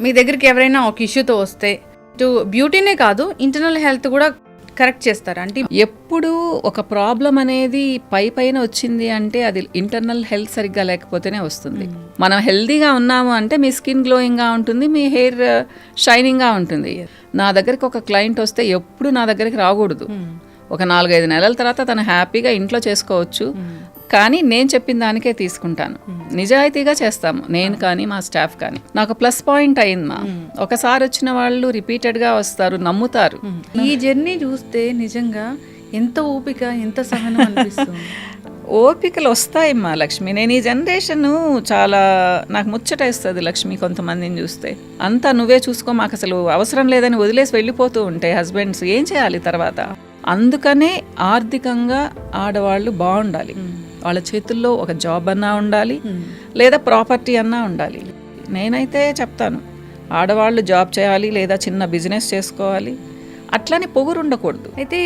మీ దగ్గరికి ఎవరైనా ఒక ఇష్యూతో వస్తే ఇటు బ్యూటీనే కాదు ఇంటర్నల్ హెల్త్ కూడా కరెక్ట్ చేస్తారా? అంటే ఎప్పుడు ఒక ప్రాబ్లం అనేది పైన వచ్చింది అంటే అది ఇంటర్నల్ హెల్త్ సరిగ్గా లేకపోతేనే వస్తుంది. మనం హెల్తీగా ఉన్నాము అంటే మీ స్కిన్ గ్లోయింగ్గా ఉంటుంది, మీ హెయిర్ షైనింగ్గా ఉంటుంది. నా దగ్గరికి ఒక క్లయింట్ వస్తే ఎప్పుడు నా దగ్గరికి రాకూడదు. ఒక 4-5 నెలల తర్వాత తను హ్యాపీగా ఇంట్లో చేసుకోవచ్చు, కానీ నేను చెప్పిన దానికే తీసుకుంటాను. నిజాయితీగా చేస్తాము, నేను కానీ మా స్టాఫ్ కానీ. నాకు ప్లస్ పాయింట్ అయింది ఒకసారి వచ్చిన వాళ్ళు రిపీటెడ్గా వస్తారు, నమ్ముతారు. ఈ జర్నీ చూస్తే నిజంగా ఎంత ఓపిక, ఎంత సహనం అనిపిస్తుంది. ఓపికలు వస్తాయమ్మా లక్ష్మి. నేను ఈ జనరేషన్ చాలా నాకు ముచ్చటేస్తుంది లక్ష్మి. కొంతమందిని చూస్తే అంతా నువ్వే చూసుకో, మాకు అసలు అవసరం లేదని వదిలేసి వెళ్ళిపోతూ ఉంటాయి హస్బెండ్స్. ఏం చేయాలి తర్వాత? అందుకనే ఆర్థికంగా ఆడవాళ్ళు బాగుండాలి. వాళ్ళ చేతుల్లో ఒక జాబ్ అన్నా ఉండాలి, లేదా ప్రాపర్టీ అన్నా ఉండాలి. నేనైతే చెప్తాను, ఆడవాళ్ళు జాబ్ చేయాలి లేదా చిన్న బిజినెస్ చేసుకోవాలి, అట్లని పొగురు ఉండకూడదు. అయితే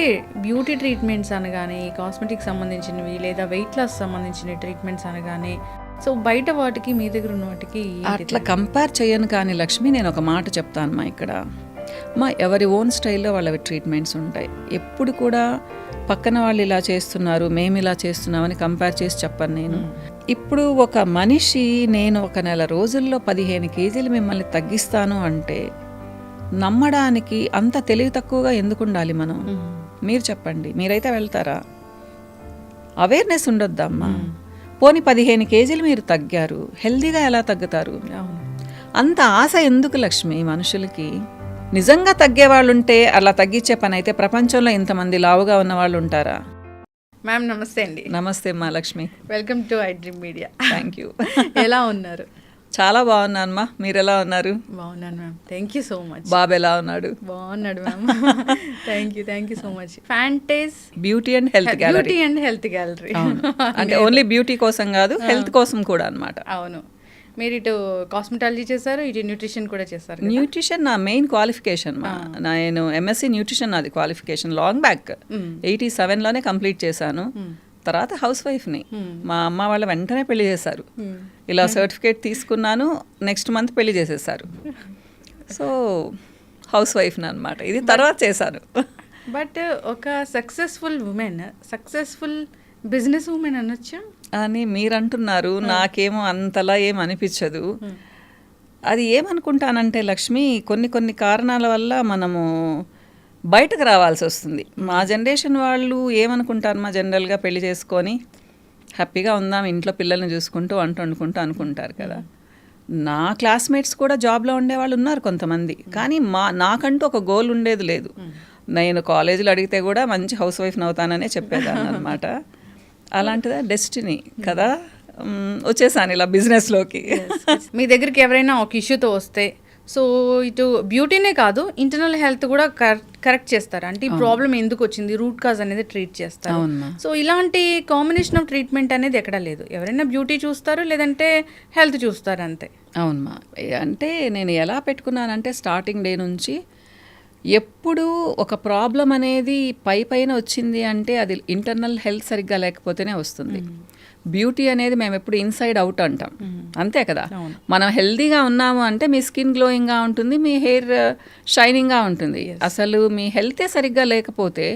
బ్యూటీ ట్రీట్మెంట్స్ అనగానే, కాస్మెటిక్ సంబంధించినవి లేదా వెయిట్ లాస్ సంబంధించిన ట్రీట్మెంట్స్ అనగానే, సో బయట వాటికి మీ దగ్గర ఉన్న వాటికి అట్లా కంపేర్ చేయను. కానీ లక్ష్మి, నేను ఒక మాట చెప్తాను మా ఇక్కడ ఎవరి ఓన్ స్టైల్లో వాళ్ళవి ట్రీట్మెంట్స్ ఉంటాయి. ఎప్పుడు కూడా పక్కన వాళ్ళు ఇలా చేస్తున్నారు, మేము ఇలా చేస్తున్నామని కంపేర్ చేసి చెప్పను నేను. ఇప్పుడు ఒక మనిషి నేను ఒక నెల రోజుల్లో 15 కేజీలు మిమ్మల్ని తగ్గిస్తాను అంటే నమ్మడానికి అంత తెలివి తక్కువగా ఎందుకు ఉండాలి మనం? మీరు చెప్పండి, మీరైతే వెళ్తారా? అవేర్నెస్ ఉండొద్దమ్మా. పోనీ 15 కేజీలు మీరు తగ్గారు, హెల్దీగా ఎలా తగ్గుతారు? అంత ఆశ ఎందుకు లక్ష్మి మనుషులకి? నిజంగా తగ్గేవాళ్ళు ఉంటే అలా తగ్గించే పని అయితే ప్రపంచంలో ఇంతమంది లావుగా ఉన్న వాళ్ళు ఉంటారా? మ్యామ్ నమస్తే అండి. నమస్తే మా Lakshmi. Welcome to iDream Media. Thank you. ఎలా ఉన్నారు? చాలా బాగున్నాను మా. మీరు ఎలా ఉన్నారు? బాగున్నాను ma'am, thank you so much. బాబు ఎలా ఉన్నాడు? బాగున్నాడు ma'am. Thank you so much. Fantage beauty and health gallery. Beauty and health gallery అంటే ఓన్లీ బ్యూటీ కోసం కాదు, హెల్త్ కోసం కూడా అన్నమాట. అవును, మీరు ఇటు కాస్మెటాలజీ చేశారు, ఇటు న్యూట్రిషన్ కూడా చేశారు. న్యూట్రిషన్ నా మెయిన్ క్వాలిఫికేషన్. నేను ఎంఎస్సి న్యూట్రిషన్ నాది క్వాలిఫికేషన్. లాంగ్ బ్యాక్ 87లోనే కంప్లీట్ చేశాను. తర్వాత హౌస్ వైఫ్ని. మా అమ్మ వాళ్ళ వెంటనే పెళ్లి చేశారు. ఇలా సర్టిఫికేట్ తీసుకున్నాను, నెక్స్ట్ మంత్ పెళ్లి చేసేసారు. సో హౌస్ వైఫ్ని అనమాట. ఇది తర్వాత చేశాను. బట్ ఒక successful woman, successful business woman అనొచ్చా అని మీరు అంటున్నారు. నాకేమో అంతలా ఏం అనిపించదు. అది ఏమనుకుంటానంటే లక్ష్మి, కొన్ని కారణాల వల్ల మనము బయటకు రావాల్సి వస్తుంది. మా జనరేషన్ వాళ్ళు ఏమనుకుంటారు, మా జనరల్గా పెళ్లి చేసుకొని హ్యాపీగా ఉందాం ఇంట్లో పిల్లల్ని చూసుకుంటూ వంట వండుకుంటూ అనుకుంటారు కదా. నా క్లాస్మేట్స్ కూడా జాబ్లో ఉండేవాళ్ళు ఉన్నారు కొంతమంది, కానీ నాకంటూ ఒక గోల్ ఉండేది లేదు. నేను కాలేజీలో అడిగితే కూడా మంచి హౌస్ వైఫ్ని అవుతాననే చెప్పేదాన్ని అనమాట. అలాంటిదా డెస్టినీ కదా, వచ్చేసాను ఇలా బిజినెస్లోకి. మీ దగ్గరికి ఎవరైనా ఒక ఇష్యూతో వస్తే, సో ఇటు బ్యూటీనే కాదు ఇంటర్నల్ హెల్త్ కూడా కరెక్ట్ చేస్తారు. అంటే ఈ ప్రాబ్లం ఎందుకు వచ్చింది, రూట్ కాజ్ అనేది ట్రీట్ చేస్తారు. సో ఇలాంటి కాంబినేషన్ ఆఫ్ ట్రీట్మెంట్ అనేది ఎక్కడా లేదు. ఎవరైనా బ్యూటీ చూస్తారు, లేదంటే హెల్త్ చూస్తారు, అంతే. అవునమ్మా. అంటే నేను ఎలా పెట్టుకున్నానంటే స్టార్టింగ్ డే నుంచి ఎప్పుడు ఒక ప్రాబ్లం అనేది పైన వచ్చింది అంటే అది ఇంటర్నల్ హెల్త్ సరిగ్గా లేకపోతేనే వస్తుంది. బ్యూటీ అనేది మేము ఎప్పుడు ఇన్సైడ్ అవుట్ అంటాం, అంతే కదా. మనం హెల్దీగా ఉన్నాము అంటే మీ స్కిన్ గ్లోయింగ్గా ఉంటుంది, మీ హెయిర్ షైనింగ్గా ఉంటుంది. అసలు మీ హెల్తే సరిగ్గా లేకపోతే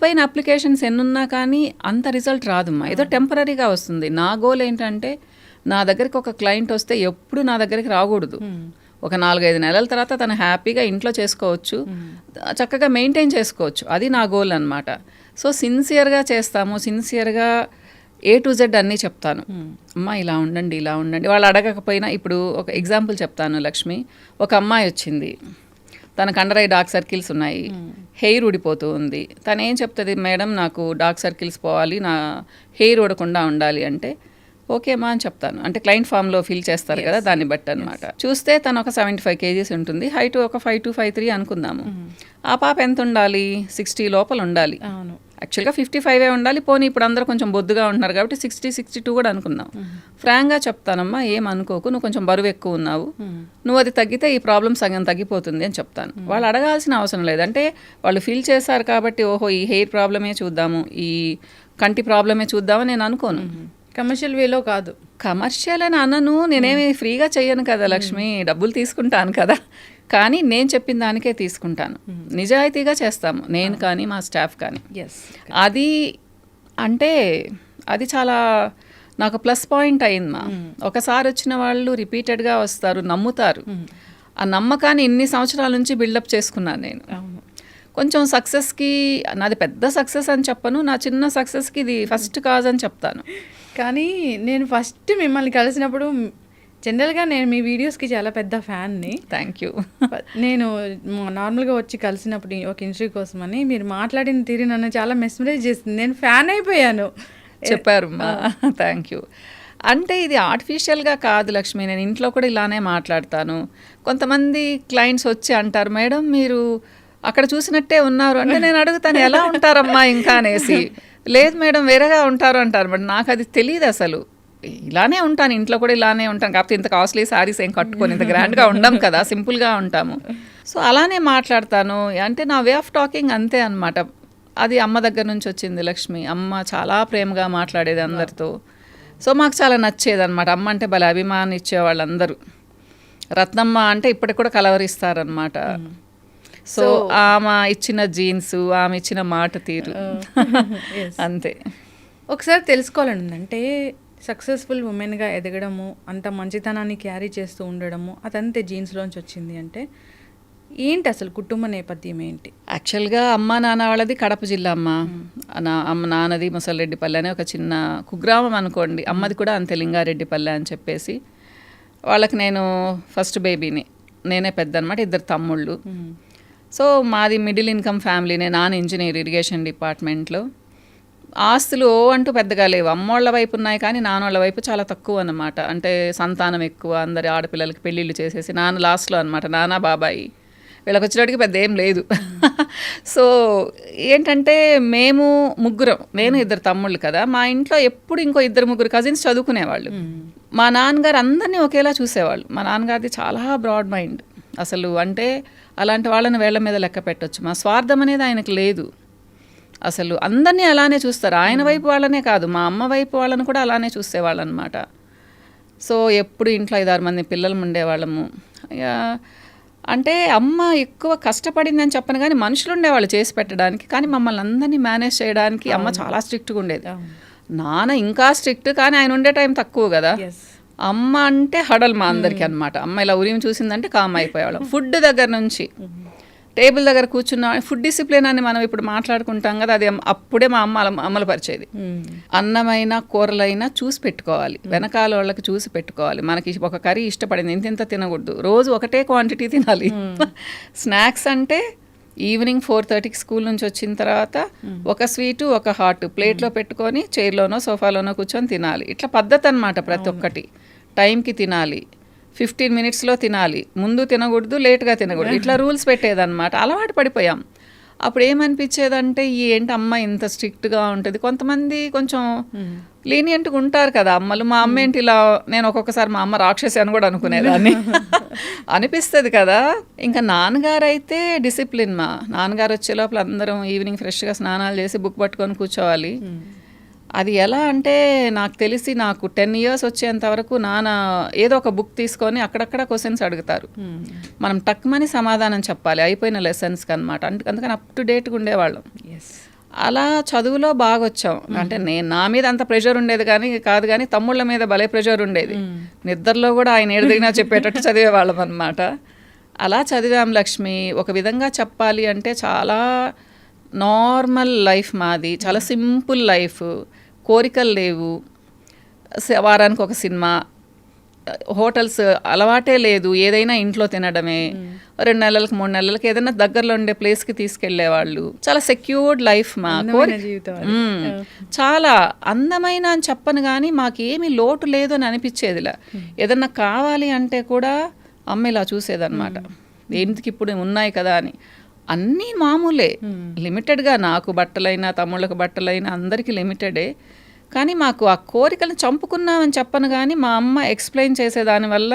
పైన అప్లికేషన్స్ ఎన్నున్నా కానీ అంత రిజల్ట్ రాదమ్మా, ఏదో టెంపరీగా వస్తుంది. నా గోల్ ఏంటంటే నా దగ్గరికి ఒక క్లయింట్ వస్తే ఎప్పుడు నా దగ్గరికి రాకూడదు. ఒక 4-5 నెలల తర్వాత తను హ్యాపీగా ఇంట్లో చేసుకోవచ్చు, చక్కగా మెయింటైన్ చేసుకోవచ్చు. అది నా గోల్ అనమాట. సో సిన్సియర్గా చేస్తాము, సిన్సియర్గా A to Z అన్నీ చెప్తాను. అమ్మ ఇలా ఉండండి, ఇలా ఉండండి. వాళ్ళు అడగకపోయినా, ఇప్పుడు ఒక ఎగ్జాంపుల్ చెప్తాను లక్ష్మి. ఒక అమ్మాయి వచ్చింది, తనకు అండర్ ఐ డార్క్ సర్కిల్స్ ఉన్నాయి, హెయిర్ ఊడిపోతూ ఉంది. తను ఏం చెప్తుంది, మేడం నాకు డార్క్ సర్కిల్స్ పోవాలి, నా హెయిర్ ఊడకుండా ఉండాలి అంటే ఓకే అమ్మా అని చెప్తాను. అంటే క్లయింట్ ఫామ్లో ఫిల్ చేస్తారు కదా, దాన్ని బట్టి అనమాట. చూస్తే తను ఒక 75 kgs ఉంటుంది, హైట్ ఒక 5'2", 5'3" అనుకుందాము. ఆ పాప ఎంత ఉండాలి, 60 లోపల ఉండాలి. యాక్చువల్గా 55 ఉండాలి. పోనీ ఇప్పుడు అందరూ కొంచెం బొద్దుగా ఉంటున్నారు కాబట్టి 60, 62 కూడా అనుకుందాం. ఫ్రాంక్గా చెప్తానమ్మా, ఏమనుకోకు, నువ్వు కొంచెం బరువు ఎక్కువ ఉన్నావు, నువ్వు అది తగ్గితే ఈ ప్రాబ్లం సగం తగ్గిపోతుంది అని చెప్తాను. వాళ్ళు అడగాల్సిన అవసరం లేదు. అంటే వాళ్ళు ఫీల్ చేశారు కాబట్టి ఓహో ఈ హెయిర్ ప్రాబ్లమే చూద్దాము, ఈ కంటి ప్రాబ్లమే చూద్దామని నేను అనుకోను. కమర్షియల్ వేలో కాదు. కమర్షియల్ అని అనను, నేనేమి ఫ్రీగా చెయ్యను కదా లక్ష్మి, డబ్బులు తీసుకుంటాను కదా, కానీ నేను చెప్పిన దానికే తీసుకుంటాను, నిజాయితీగా చేస్తాము నేను కానీ మా స్టాఫ్ కానీ. అది అంటే అది చాలా నాకు ప్లస్ పాయింట్ అయింది. ఒకసారి వచ్చిన వాళ్ళు రిపీటెడ్గా వస్తారు, నమ్ముతారు. ఆ నమ్మకాన్ని ఇన్ని సంవత్సరాల నుంచి బిల్డప్ చేసుకున్నాను నేను. కొంచెం సక్సెస్కి, నాది పెద్ద సక్సెస్ అని చెప్పను, నా చిన్న సక్సెస్కి ఇది ఫస్ట్ కాజ్ అని చెప్తాను. కానీ నేను ఫస్ట్ మిమ్మల్ని కలిసినప్పుడు జనరల్గా నేను మీ వీడియోస్కి చాలా పెద్ద ఫ్యాన్ని. Thank you. నేను నార్మల్గా వచ్చి కలిసినప్పుడు ఒక ఇంటర్వ్యూ కోసం అని మీరు మాట్లాడిన తీరు నన్ను చాలా మెస్మరైజ్ చేసింది, నేను ఫ్యాన్ అయిపోయాను. చెప్పారు మా, థ్యాంక్ యూ. అంటే ఇది ఆర్టిఫిషియల్గా కాదు లక్ష్మి, నేను ఇంట్లో కూడా ఇలానే మాట్లాడతాను. కొంతమంది క్లయింట్స్ వచ్చి అంటారు, మేడం మీరు అక్కడ చూసినట్టే ఉన్నారు అంటే నేను అడుగుతాను ఎలా ఉంటారమ్మా ఇంకా అనేసి. లేదు మేడం వేరేగా ఉంటారు అంటారు. బట్ నాకు అది తెలియదు అసలు, ఇలానే ఉంటాను, ఇంట్లో కూడా ఇలానే ఉంటాను, కాకపోతే ఇంత కాస్ట్లీ శారీస్ ఏం కట్టుకొని ఇంత గ్రాండ్గా ఉండం కదా, సింపుల్గా ఉంటాము. సో అలానే మాట్లాడతాను, అంటే నా వే ఆఫ్ టాకింగ్ అంతే అనమాట. అది అమ్మ దగ్గర నుంచి వచ్చింది లక్ష్మి. అమ్మ చాలా ప్రేమగా మాట్లాడేది అందరితో. సో మాకు చాలా నచ్చేది అనమాట. అమ్మ అంటే భలే అభిమానం ఇచ్చేవాళ్ళు అందరూ. రత్నమ్మ అంటే ఇప్పటికి కూడా కలవరిస్తారనమాట. సో ఆమె ఇచ్చిన జీన్స్, ఆమె ఇచ్చిన మాట తీరు అంతే. ఒకసారి తెలుసుకోవాలని అంటే సక్సెస్ఫుల్ ఉమెన్గా ఎదగడము, అంత మంచితనాన్ని క్యారీ చేస్తూ ఉండడము అదంతే జీన్స్లోంచి వచ్చింది అంటే ఏంటి అసలు కుటుంబ నేపథ్యం ఏంటి? యాక్చువల్గా అమ్మ నాన్న వాళ్ళది కడప జిల్లా. అమ్మ నాన్నది ముసలిరెడ్డిపల్లె అనే ఒక చిన్న కుగ్రామం అనుకోండి. అమ్మది కూడా అంతే, లింగారెడ్డిపల్లె అని చెప్పేసి. వాళ్ళకి నేను ఫస్ట్ బేబీని, నేనే పెద్ద అనమాట, ఇద్దరు తమ్ముళ్ళు. సో మాది మిడిల్ ఇన్కమ్ ఫ్యామిలీనే. నాన్న ఇంజనీర్, ఇరిగేషన్ డిపార్ట్మెంట్లో. ఆస్తులు అంటూ పెద్దగా లేవు. అమ్మోళ్ళ వైపు ఉన్నాయి కానీ నాన్నోళ్ళ వైపు చాలా తక్కువ అన్నమాట. అంటే సంతానం ఎక్కువ, అందరి ఆడపిల్లలకి పెళ్ళిళ్ళు చేసేసి నాన్న లాస్ట్లో అనమాట, నాన్న బాబాయి వీళ్ళకి వచ్చేటికి పెద్ద ఏం లేదు. సో ఏంటంటే మేము ముగ్గురం, నేను ఇద్దరు తమ్ముళ్ళు కదా, మా ఇంట్లో ఎప్పుడు ఇంకో ఇద్దరు ముగ్గురు కజిన్స్ చదువుకునేవాళ్ళు. మా నాన్నగారు అందరినీ ఒకేలా చూసేవాళ్ళు. మా నాన్నగారిది చాలా బ్రాడ్ మైండ్ అసలు. అంటే అలాంటి వాళ్ళని వేళ్ల మీద లెక్క పెట్టచ్చు. మా స్వార్థం అనేది ఆయనకు లేదు అసలు. అందరినీ అలానే చూస్తారు, ఆయన వైపు వాళ్ళనే కాదు, మా అమ్మ వైపు వాళ్ళని కూడా అలానే చూసేవాళ్ళు అనమాట. సో ఎప్పుడు ఇంట్లో 5-6 మంది పిల్లలు ఉండేవాళ్ళము. అంటే అమ్మ ఎక్కువ కష్టపడిందని చెప్పను కానీ మనుషులు ఉండేవాళ్ళు చేసి పెట్టడానికి, కానీ మమ్మల్ని అందరినీ మేనేజ్ చేయడానికి అమ్మ చాలా స్ట్రిక్ట్గా ఉండేది. నాన్న ఇంకా స్ట్రిక్ట్, కానీ ఆయన ఉండే టైం తక్కువ కదా. అమ్మ అంటే హడల్ మా అందరికీ అనమాట. అమ్మ ఇలా ఉరిమి చూసిందంటే కామ్ అయిపోయేవాళ్ళం. ఫుడ్ దగ్గర నుంచి టేబుల్ దగ్గర కూర్చున్న ఫుడ్ డిసిప్లిన్ అని మనం ఇప్పుడు మాట్లాడుకుంటాం కదా, అది అప్పుడే మా అమ్మ అమలుపరిచేది. అన్నమైనా కూరలైనా చూసి పెట్టుకోవాలి, వెనకాల వాళ్ళకి చూసి పెట్టుకోవాలి. మనకి ఒక కర్రీ ఇష్టపడింది ఇంత తినకూడదు, రోజు ఒకటే క్వాంటిటీ తినాలి. స్నాక్స్ అంటే ఈవినింగ్ 4:30కి స్కూల్ నుంచి వచ్చిన తర్వాత ఒక స్వీటు ఒక హాట్ ప్లేట్లో పెట్టుకొని చైర్లోనో సోఫాలోనో కూర్చొని తినాలి. ఇట్లా పద్ధతి అనమాట. ప్రతి ఒక్కటి టైంకి తినాలి, 15 minutesలో తినాలి, ముందు తినకూడదు, లేట్గా తినకూడదు, ఇట్లా రూల్స్ పెట్టేదన్నమాట. అలవాటు పడిపోయాం. అప్పుడు ఏమనిపించేదంటే ఏంటి అమ్మ ఇంత స్ట్రిక్ట్గా ఉంటుంది. కొంతమంది కొంచెం లీనియంట్గా ఉంటారు కదా అమ్మలు. మా అమ్మ ఏంటి ఇలా, నేను ఒక్కొక్కసారి మా అమ్మ రాక్షసి అని కూడా అనుకునేదాన్ని. అనిపిస్తుంది కదా. ఇంకా నాన్నగారు అయితే డిసిప్లిన్. మా నాన్నగారు వచ్చే లోపల అందరం ఈవినింగ్ ఫ్రెష్గా స్నానాలు చేసి బుక్ పట్టుకొని కూర్చోవాలి. అది ఎలా అంటే నాకు తెలిసి నాకు 10 years వచ్చేంత వరకు నాన్న ఏదో ఒక బుక్ తీసుకొని అక్కడక్కడ క్వశ్చన్స్ అడుగుతారు, మనం టక్మని సమాధానం చెప్పాలి అయిపోయిన లెసన్స్కి అనమాట. అందుకని అప్ టు డేట్గా ఉండేవాళ్ళం. అలా చదువులో బాగా వచ్చాం. అంటే నేను నా మీద అంత ప్రెషర్ ఉండేది కాదు కానీ తమ్ముళ్ళ మీద భలే ప్రెషర్ ఉండేది. నిద్రలో కూడా ఆయన ఏడిదిగినా చెప్పేటట్టు చదివేవాళ్ళం అనమాట. అలా చదివాం లక్ష్మి. ఒక విధంగా చెప్పాలి అంటే చాలా నార్మల్ లైఫ్ మాది, చాలా సింపుల్ లైఫ్. కోరికలు లేవు, వారానికి ఒక సినిమా, హోటల్స్ అలవాటే లేదు, ఏదైనా ఇంట్లో తినడమే. 2 నెలలకు 3 నెలలకు ఏదైనా దగ్గరలో ఉండే ప్లేస్కి తీసుకెళ్లేవాళ్ళు. చాలా సెక్యూర్డ్ లైఫ్ మా చాలా అందమైన అని చెప్పను కానీ మాకేమీ లోటు లేదు అని అనిపించేదిలా. ఏదన్నా కావాలి అంటే కూడా అమ్మ ఇలా చూసేదన్నమాట, ఏంటికి ఇప్పుడు ఉన్నాయి కదా అని. అన్నీ మామూలే, లిమిటెడ్గా. నాకు బట్టలైనా తమ్ముళ్ళకు బట్టలైనా అందరికీ లిమిటెడే. కానీ మాకు ఆ కోరికలను చంపుకున్నామని చెప్పను కానీ మా అమ్మ ఎక్స్ప్లెయిన్ చేసేదానివల్ల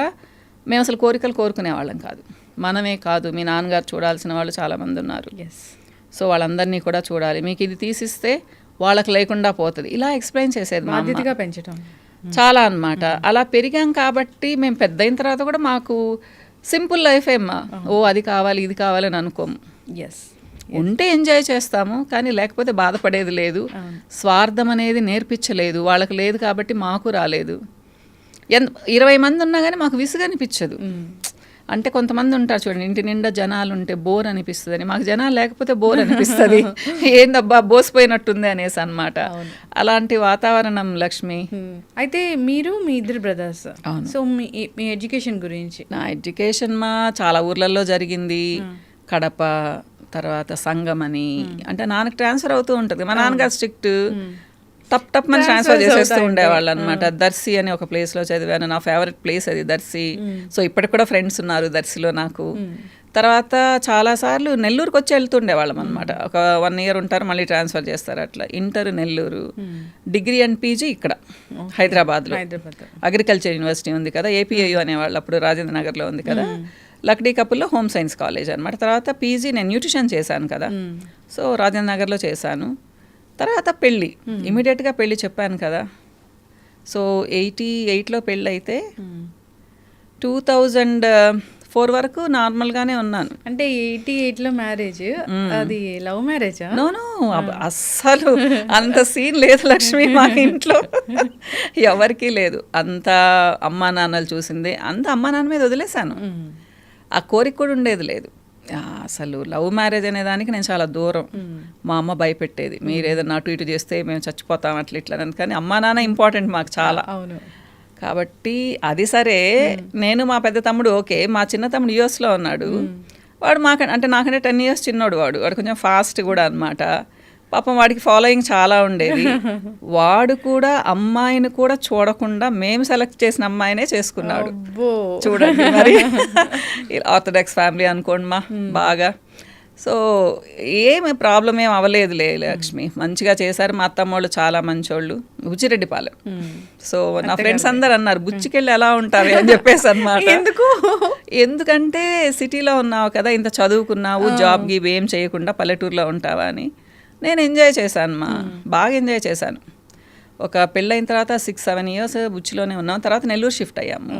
మేము అసలు కోరికలు కోరుకునేవాళ్ళం కాదు. మనమే కాదు, మీ నాన్నగారు చూడాల్సిన వాళ్ళు చాలామంది ఉన్నారు. సో వాళ్ళందరినీ కూడా చూడాలి. మీకు ఇది తీసిస్తే వాళ్ళకి లేకుండా పోతుంది, ఇలా ఎక్స్ప్లెయిన్ చేసేది మా అమ్మ. బాధ్యతగా పెంచడం చాలా అన్నమాట. అలా పెరిగాం కాబట్టి మేము పెద్ద అయిన తర్వాత కూడా మాకు సింపుల్ లైఫ్ ఏమ్మా, ఓ అది కావాలి ఇది కావాలని అనుకోము. ఎస్, ఉంటే ఎంజాయ్ చేస్తాము, కానీ లేకపోతే బాధపడేది లేదు. స్వార్థం అనేది నేర్పించలేదు, వాళ్ళకి లేదు కాబట్టి మాకు రాలేదు. 20 మంది ఉన్నా కానీ మాకు విసుగు అనిపించదు. అంటే కొంతమంది ఉంటారు చూడండి, ఇంటి నిండా జనాలు ఉంటే బోర్ అనిపిస్తుంది అని, మాకు జనాలు లేకపోతే బోర్ అనిపిస్తుంది. ఏందబ్బా బోసిపోయినట్టుంది అనేసి అన్నమాట. అలాంటి వాతావరణం లక్ష్మి. అయితే మీరు మీ ఇద్దరు బ్రదర్స్, సో మీ ఎడ్యుకేషన్ గురించి. నా ఎడ్యుకేషన్ చాలా ఊర్లలో జరిగింది. కడప, తర్వాత సంగం అని, అంటే నాన్నకి ట్రాన్స్ఫర్ అవుతూ ఉంటుంది. మా నాన్నగారు స్ట్రిక్ట్, టప్ మన ట్రాన్స్ఫర్ చేసేస్తూ ఉండేవాళ్ళు అనమాట. దర్శి అని ఒక ప్లేస్లో చదివాను, నా ఫేవరెట్ ప్లేస్ అది దర్శి. సో ఇప్పటికి కూడా ఫ్రెండ్స్ ఉన్నారు దర్శిలో నాకు. తర్వాత చాలాసార్లు నెల్లూరుకి వచ్చి వెళ్తుండేవాళ్ళం అనమాట. ఒక 1 year ఉంటారు, మళ్ళీ ట్రాన్స్ఫర్ చేస్తారు అట్లా. Inter Nellore, degree and PG ఇక్కడ హైదరాబాద్లో. అగ్రికల్చర్ యూనివర్సిటీ ఉంది కదా, ఏపీఐయు అనేవాళ్ళు, అప్పుడు రాజేంద్ర నగర్లో ఉంది కదా. లక్డీ కపుల్లో హోమ్ సైన్స్ కాలేజ్ అనమాట. తర్వాత పీజీ నేను న్యూట్రిషన్ చేశాను కదా, సో రాజేంద్ర నగర్లో చేశాను. తర్వాత పెళ్ళి, ఇమీడియట్గా పెళ్ళి చెప్పాను కదా. సో 88లో పెళ్ళి అయితే 2004 వరకు నార్మల్గానే ఉన్నాను. అంటే 88లో మ్యారేజ్, అది లవ్ మ్యారేజా? నో, అస్సలు అంత సీన్ లేదు లక్ష్మి మా ఇంట్లో. ఎవరికీ లేదు. అంత అమ్మా నాన్నలు చూసింది, అంత అమ్మా నాన్న మీద వదిలేశాను. ఆ కోరిక కూడా ఉండేది లేదు. అసలు లవ్ మ్యారేజ్ అనే దానికి నేను చాలా దూరం. మా అమ్మ భయపెట్టేది, మీరు ఏదైనా అటు ఇటు చేస్తే మేము చచ్చిపోతాం అట్లా ఇట్లా. కానీ అమ్మా నాన్న ఇంపార్టెంట్ మాకు చాలా. అవును. కాబట్టి అది సరే, నేను మా పెద్ద తమ్ముడు ఓకే, మా చిన్న తమ్ముడు యూఎస్లో ఉన్నాడు. వాడు అంటే నాకంటే 10 years చిన్నోడు. వాడు కొంచెం ఫాస్ట్ కూడా అనమాట. పాపం వాడికి ఫాలోయింగ్ చాలా ఉండేది. వాడు కూడా అమ్మాయిని కూడా చూడకుండా మేము సెలెక్ట్ చేసిన అమ్మాయినే చేసుకున్నాడు. చూడండి మరి, ఆర్థడాక్స్ ఫ్యామిలీ అనుకోండి బాగా. సో ఏమి ప్రాబ్లం ఏం అవ్వలేదులే లక్ష్మి, మంచిగా చేశారు. మా అత్తమ్మోళ్ళు చాలా మంచోళ్ళు, బుచ్చిరెడ్డిపాలెం. సో నా ఫ్రెండ్స్ అందరు అన్నారు, బుచ్చికెళ్ళి ఎలా ఉంటారు అని చెప్పేసి అన్నమాట. ఎందుకంటే సిటీలో ఉన్నావు కదా, ఇంత చదువుకున్నావు, జాబ్ గివ్ ఏం చేయకుండా పల్లెటూరులో ఉంటావా అని. నేను ఎంజాయ్ చేశాను బాగా ఎంజాయ్ చేశాను. ఒక పెళ్ళైన తర్వాత 6-7 years బుచ్చిలోనే ఉన్నాం. తర్వాత నెల్లూరు షిఫ్ట్ అయ్యాము.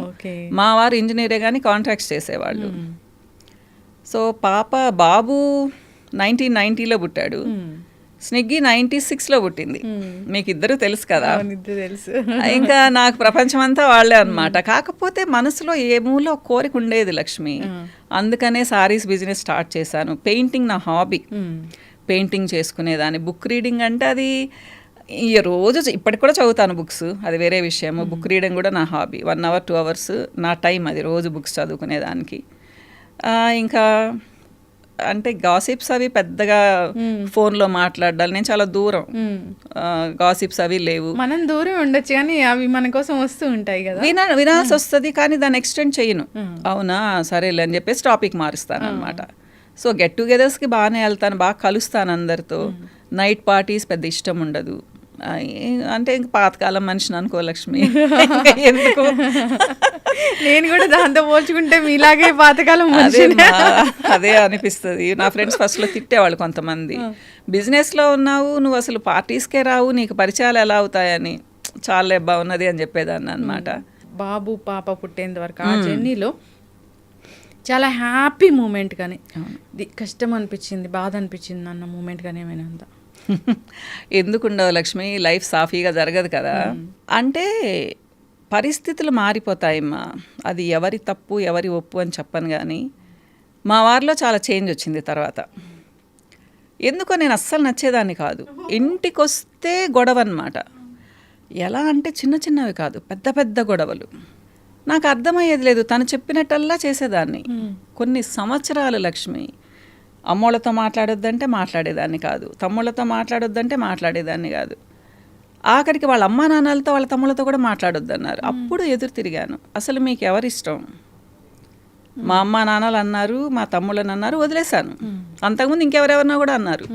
మా వారు ఇంజనీరే కానీ కాంట్రాక్ట్స్ చేసేవాళ్ళు. సో బాబు 1990లో పుట్టాడు, స్నిగ్గి 96లో పుట్టింది. మీకు ఇద్దరు తెలుసు కదా. ఇంకా నాకు ప్రపంచం అంతా వాళ్ళే అనమాట. కాకపోతే మనసులో ఏ మూలో కోరిక ఉండేది లక్ష్మి. అందుకనే సారీస్ బిజినెస్ స్టార్ట్ చేశాను. పెయింటింగ్ నా హాబీ, పెయింటింగ్ చేసుకునేదాన్ని. బుక్ రీడింగ్ అంటే అది ఈ రోజు ఇప్పటికి కూడా చదువుతాను బుక్స్, అది వేరే విషయం. బుక్ రీడింగ్ కూడా నా హాబీ. 1 hour 2 hours నా టైం అది, రోజు బుక్స్ చదువుకునేదానికి. ఇంకా అంటే గాసిప్స్ అవి పెద్దగా ఫోన్లో మాట్లాడాలి, నేను చాలా దూరం. గాసిప్స్ అవి లేవు. మనం దూరం ఉండొచ్చు కానీ అవి మన కోసం వస్తూ ఉంటాయి కదా, వినాల్సి వస్తుంది. కానీ దాన్ని ఎక్స్టెండ్ చేయను. అవునా సరేలే అని చెప్పేసి టాపిక్ మారుస్తాను అనమాట. సో గెట్ టుగెదర్స్కి బాగానే వెళ్తాను, బాగా కలుస్తాను అందరితో. నైట్ పార్టీస్ పెద్ద ఇష్టం ఉండదు. అంటే ఇంక పాతకాలం మనిషిని అనుకో లక్ష్మి. ఎందుకు, నేను కూడా దాంతో పోల్చుకుంటే మీలాగే పాతకాలం అదే అనిపిస్తుంది. నా ఫ్రెండ్స్ ఫస్ట్లో తిట్టేవాళ్ళు కొంతమంది, బిజినెస్లో ఉన్నావు నువ్వు, అసలు పార్టీస్కే రావు, నీకు పరిచయాలు ఎలా అవుతాయని. చాలా బాగున్నది అని చెప్పేదాన్ని అనమాట. బాబు పాప పుట్టేంత వరకు ఆ జర్నీలో చాలా హ్యాపీ మూమెంట్ కానీ కష్టం అనిపించింది, బాధ అనిపించింది అన్న మూమెంట్ కానీ ఏమైనా ఉందా? ఎందుకు ఉండవు లక్ష్మి, లైఫ్ సాఫీగా జరగదు కదా. అంటే పరిస్థితులు మారిపోతాయమ్మా, అది ఎవరి తప్పు ఎవరి ఒప్పు అని చెప్పను. కానీ మా వారిలో చాలా చేంజ్ వచ్చింది తర్వాత. ఎందుకో నేను అస్సలు నచ్చేదాన్ని కాదు. ఇంటికి వస్తే గొడవ అన్నమాట. ఎలా అంటే చిన్న చిన్నవి కాదు, పెద్ద పెద్ద గొడవలు. నాకు అర్థమయ్యేది లేదు, తను చెప్పినట్టల్లా చేసేదాన్ని. కొన్ని సంవత్సరాలు లక్ష్మి, అమ్మోళ్ళతో మాట్లాడొద్దంటే మాట్లాడేదాన్ని కాదు, తమ్ముళ్ళతో మాట్లాడొద్దంటే మాట్లాడేదాన్ని కాదు. ఆఖరికి వాళ్ళ అమ్మా నాన్నలతో వాళ్ళ తమ్ముళ్ళతో కూడా మాట్లాడొద్దన్నారు. అప్పుడు ఎదురు తిరిగాను, అసలు మీకు ఎవరిష్టం? మా అమ్మా నాన్నలు అన్నారు, మా తమ్ముళ్ళని అన్నారు, వదిలేశాను. అంతకుముందు ఇంకెవరెవరినో కూడా అన్నారు.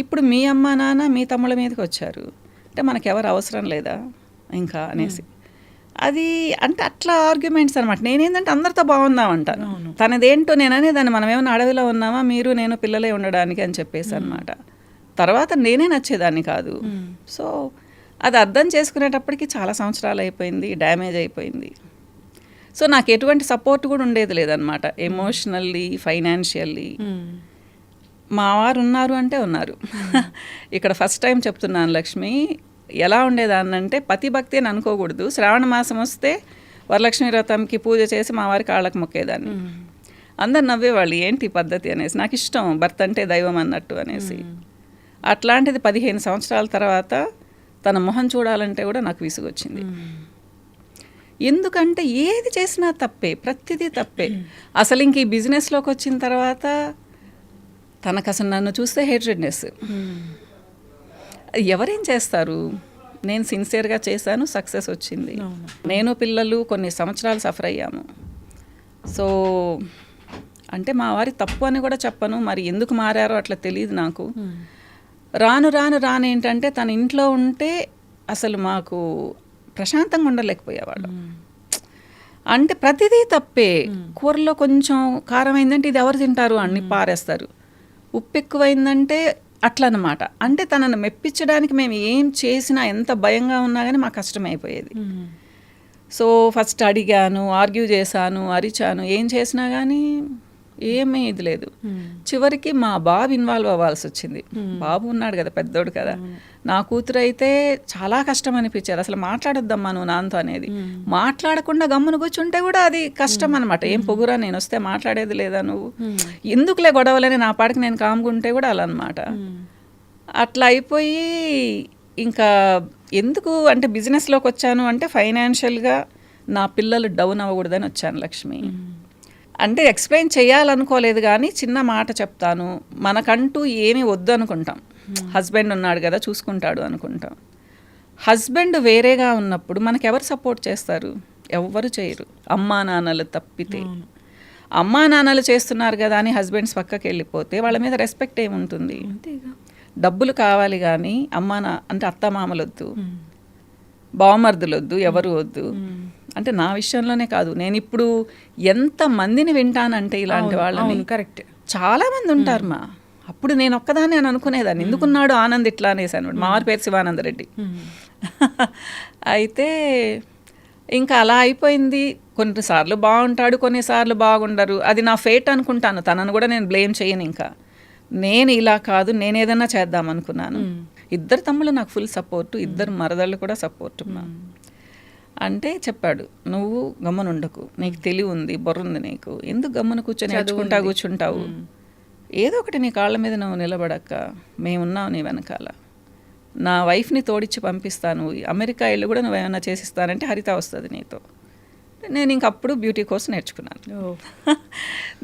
ఇప్పుడు మీ అమ్మా నాన్న మీ తమ్ముళ్ళ మీదకి వచ్చారు అంటే మనకెవరు అవసరం లేదా ఇంకా అనేసి. అది అంటే అట్లా ఆర్గ్యుమెంట్స్ అనమాట. నేనేంటంటే అందరితో బాగుందామంటాను, తనదేంటో నేననే దాన్ని. మనం ఏమైనా అడవిలో ఉన్నామా, మీరు నేను పిల్లలే ఉండడానికి అని చెప్పేసి అనమాట. తర్వాత నేనే నచ్చేదాన్ని కాదు. సో అది అర్థం చేసుకునేటప్పటికి చాలా సంవత్సరాలు అయిపోయింది, డ్యామేజ్ అయిపోయింది. సో నాకు ఎటువంటి సపోర్ట్ కూడా ఉండేది లేదనమాట, ఎమోషనల్లీ, ఫైనాన్షియల్లీ. మా వారు ఉన్నారు అంటే ఉన్నారు. ఇక్కడ ఫస్ట్ టైం చెప్తున్నాను లక్ష్మి, ఎలా ఉండేదాన్నంటే పతిభక్తి అని అనుకోకూడదు. శ్రావణ మాసం వస్తే వరలక్ష్మి వ్రతంకి పూజ చేసి మా వారి కాళ్ళకు మొక్కేదాన్ని. అందరు నవ్వేవాళ్ళు, ఏంటి పద్ధతి అనేసి. నాకు ఇష్టం భర్త అంటే దైవం అన్నట్టు అనేసి. అట్లాంటిది 15 సంవత్సరాల తర్వాత తన మొహం చూడాలంటే కూడా నాకు విసుగొచ్చింది. ఎందుకంటే ఏది చేసినా తప్పే, ప్రతిదీ తప్పే. అసలు ఇంక ఈ బిజినెస్లోకి వచ్చిన తర్వాత తనకు అసలు నన్ను చూస్తే హేట్రెడ్నెస్. ఎవరేం చేస్తారు? నేను సిన్సియర్గా చేశాను, సక్సెస్ వచ్చింది. నేను పిల్లలు కొన్ని సంవత్సరాలు సఫర్ అయ్యాము. సో అంటే మా వారి తప్పు అని కూడా చెప్పను, మరి ఎందుకు మారారో అట్లా తెలియదు నాకు. రాను ఏంటంటే తన ఇంట్లో ఉంటే అసలు మాకు ప్రశాంతంగా ఉండలేకపోయేవాడు. అంటే ప్రతిదీ తప్పే. కూరలో కొంచెం కారం అయిందంటే ఇది ఎవరు తింటారు అని పారేస్తారు, ఉప్పు ఎక్కువైందంటే అట్లా అన్నమాట. అంటే తనను మెప్పించడానికి మేము ఏం చేసినా, ఎంత భయంగా ఉన్నా కానీ మాకు కష్టమైపోయేది. సో ఫస్ట్ అడిగాను, ఆర్గ్యూ చేశాను, అరిచాను, ఏం చేసినా కానీ ఏమీ ఇది లేదు. చివరికి మా బాబు ఇన్వాల్వ్ అవ్వాల్సి వచ్చింది. బాబు ఉన్నాడు కదా, పెద్దోడు కదా. నా కూతురు అయితే చాలా కష్టం అనిపించేది. అసలు మాట్లాడొద్దమ్మా నువ్వు నాన్నతో అనేది. మాట్లాడకుండా గమ్మున కూర్చుంటే కూడా అది కష్టం అనమాట. ఏం పొగురా, నేను వస్తే మాట్లాడేది లేదా నువ్వు, ఎందుకులే గొడవలని నా పాటికి నేను కాముకుంటే కూడా అలా అనమాట. అట్లా అయిపోయి ఇంకా ఎందుకు అంటే బిజినెస్లోకి వచ్చాను అంటే ఫైనాన్షియల్గా నా పిల్లలు డౌన్ అవ్వకూడదని వచ్చాను లక్ష్మి. అంటే ఎక్స్ప్లెయిన్ చేయాలనుకోలేదు కానీ చిన్న మాట చెప్తాను, మనకంటూ ఏమీ వద్దు అనుకుంటాం. హస్బెండ్ ఉన్నాడు కదా చూసుకుంటాడు అనుకుంటాం. హస్బెండ్ వేరేగా ఉన్నప్పుడు మనకెవరు సపోర్ట్ చేస్తారు? ఎవ్వరు చేయరు, అమ్మా నాన్నలు తప్పితే. అమ్మా నాన్నలు చేస్తున్నారు కదా అని హస్బెండ్స్ పక్కకి వెళ్ళిపోతే వాళ్ళ మీద రెస్పెక్ట్ ఏముంటుంది? డబ్బులు కావాలి కానీ అంటే అత్తమామలు వద్దు, బావమర్దులు వద్దు, ఎవరు వద్దు. అంటే నా విషయంలోనే కాదు, నేను ఇప్పుడు ఎంత మందిని వింటానంటే ఇలాంటి వాళ్ళని. కరెక్ట్, చాలా మంది ఉంటారు మా. అప్పుడు నేను ఒక్కదాన్ని అని అనుకునేదాన్ని, ఎందుకున్నాడు ఆనంద్ ఇట్లా అనేసి అనమాట. మా వారి పేరు శివానందరెడ్డి. అయితే ఇంకా అలా అయిపోయింది. కొన్నిసార్లు బాగుంటాడు, కొన్నిసార్లు బాగుండరు. అది నా ఫేట్ అనుకుంటాను. తనను కూడా నేను బ్లేమ్ చేయను. ఇంకా నేను ఇలా కాదు, నేను ఏదైనా చేద్దాం అనుకున్నాను. ఇద్దరు తమ్ముళ్ళు నాకు ఫుల్ సపోర్టు, ఇద్దరు మరదళ్ళు కూడా సపోర్టు. అంటే చెప్పాడు, నువ్వు గమ్మునుండకు, నీకు తెలివి ఉంది, బుర్ర ఉంది నీకు, ఎందుకు గమ్మున కూర్చొని కూర్చుంటావు, ఏదో ఒకటి నీ కాళ్ళ మీద నువ్వు నిలబడక్క, మేమున్నావు నీ వెనకాల, నా వైఫ్ని తోడిచ్చి పంపిస్తాను, అమెరికా వెళ్ళి కూడా నువ్వు ఏమైనా చేసిస్తానంటే హరిత వస్తుంది నీతో. నేను ఇంకప్పుడు బ్యూటీ కోర్స్ నేర్చుకున్నాను.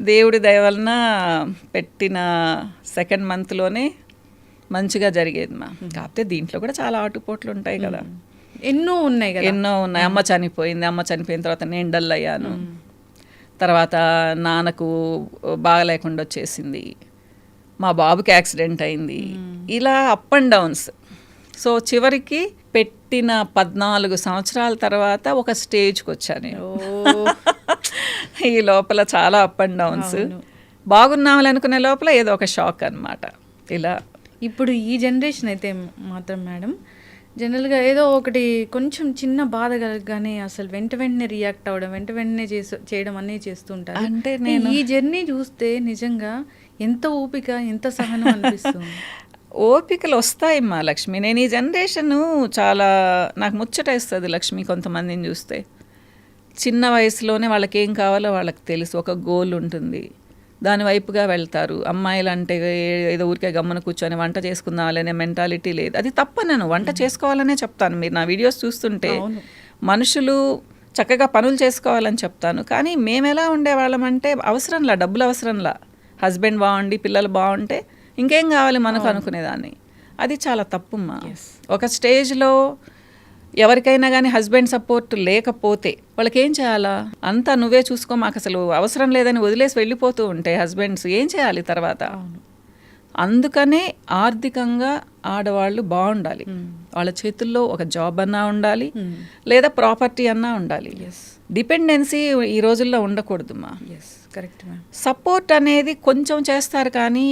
దేవుడి దయ వలన పెట్టిన 2nd మంత్లోనే మంచిగా జరిగేది మా. కాకపోతే దీంట్లో కూడా చాలా ఆటుపోట్లు ఉంటాయి కదా, ఎన్నో ఉన్నాయి. అమ్మ చనిపోయింది, అమ్మ చనిపోయిన తర్వాత నేను డల్ అయ్యాను. తర్వాత నాన్నకు బాగలేకుండా వచ్చేసింది, మా బాబుకి యాక్సిడెంట్ అయింది, ఇలా అప్ అండ్ డౌన్స్. సో చివరికి పెట్టిన 14 సంవత్సరాల తర్వాత ఒక స్టేజ్కి వచ్చాను. ఈ లోపల చాలా అప్ అండ్ డౌన్స్. బాగున్నామని అనుకునే లోపల ఏదో ఒక షాక్ అన్నమాట. ఇలా ఇప్పుడు ఈ జనరేషన్ అయితే మాత్రం మేడం జనరల్గా ఏదో ఒకటి కొంచెం చిన్న బాధ కలగగానే అసలు వెంటనే రియాక్ట్ అవ్వడం, వెంటనే చేయడం అనేది చేస్తుంటారు. అంటే నేను ఈ జర్నీ చూస్తే నిజంగా ఎంత ఓపిక, ఎంత సహనం అనిపిస్తుంది. ఓపికలు వస్తాయి మా లక్ష్మి. నేను ఈ జనరేషన్ చాలా నాకు ముచ్చటేస్తుంది లక్ష్మి. కొంతమందిని చూస్తే చిన్న వయసులోనే వాళ్ళకి ఏం కావాలో వాళ్ళకి తెలుసు, ఒక గోల్ ఉంటుంది, దాని వైపుగా వెళ్తారు. అమ్మాయిలు అంటే ఏదో ఊరికే గమ్మున కూర్చొని వంట చేసుకుందామనే మెంటాలిటీ లేదు. అది తప్ప, నేను వంట చేసుకోవాలనే చెప్తాను. మీరు నా వీడియోస్ చూస్తుంటే మనుషులు చక్కగా పనులు చేసుకోవాలని చెప్తాను. కానీ మేము ఎలా ఉండేవాళ్ళమంటే అవసరంలా, డబ్బులు అవసరంలా, హస్బెండ్ బాగుండి పిల్లలు బాగుంటే ఇంకేం కావాలి మనకు అనుకునేదాన్ని. అది చాలా తప్పుమ్మా. ఒక స్టేజ్లో ఎవరికైనా కానీ హస్బెండ్ సపోర్ట్ లేకపోతే వాళ్ళకి ఏం చేయాలా? అంతా నువ్వే చూసుకో, మాకు అసలు అవసరం లేదని వదిలేసి వెళ్ళిపోతూ ఉంటే హస్బెండ్స్ ఏం చేయాలి తర్వాత? అందుకనే ఆర్థికంగా ఆడవాళ్ళు బాగుండాలి, వాళ్ళ చేతుల్లో ఒక జాబ్ అన్నా ఉండాలి, లేదా ప్రాపర్టీ అన్నా ఉండాలి. డిపెండెన్సీ ఈ రోజుల్లో ఉండకూడదుమా. Correct ma'am. సపోర్ట్ అనేది కొంచెం చేస్తారు కానీ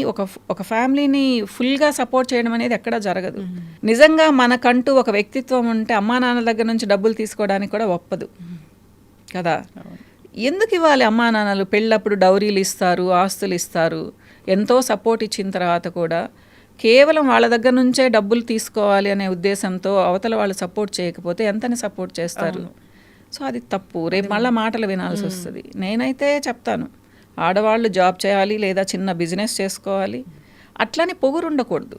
ఒక ఫ్యామిలీని ఫుల్గా సపోర్ట్ చేయడం అనేది ఎక్కడా జరగదు. నిజంగా మనకంటూ ఒక వ్యక్తిత్వం ఉంటే అమ్మా నాన్న దగ్గర నుంచి డబ్బులు తీసుకోవడానికి కూడా ఒప్పదు కదా. ఎందుకు ఇవ్వాలి అమ్మా నాన్నలు? పెళ్ళప్పుడు డౌరీలు ఇస్తారు, ఆస్తులు ఇస్తారు, ఎంతో సపోర్ట్ ఇచ్చిన తర్వాత కూడా కేవలం వాళ్ళ దగ్గర నుంచే డబ్బులు తీసుకోవాలి అనే ఉద్దేశంతో అవతల వాళ్ళు సపోర్ట్ చేయకపోతే ఎంతని సపోర్ట్ చేస్తారు? సో అది తప్పు. రేపు మళ్ళీ మాటలు వినాల్సి వస్తుంది. నేనైతే చెప్తాను, ఆడవాళ్ళు జాబ్ చేయాలి లేదా చిన్న బిజినెస్ చేసుకోవాలి, అట్లని పొగురు ఉండకూడదు.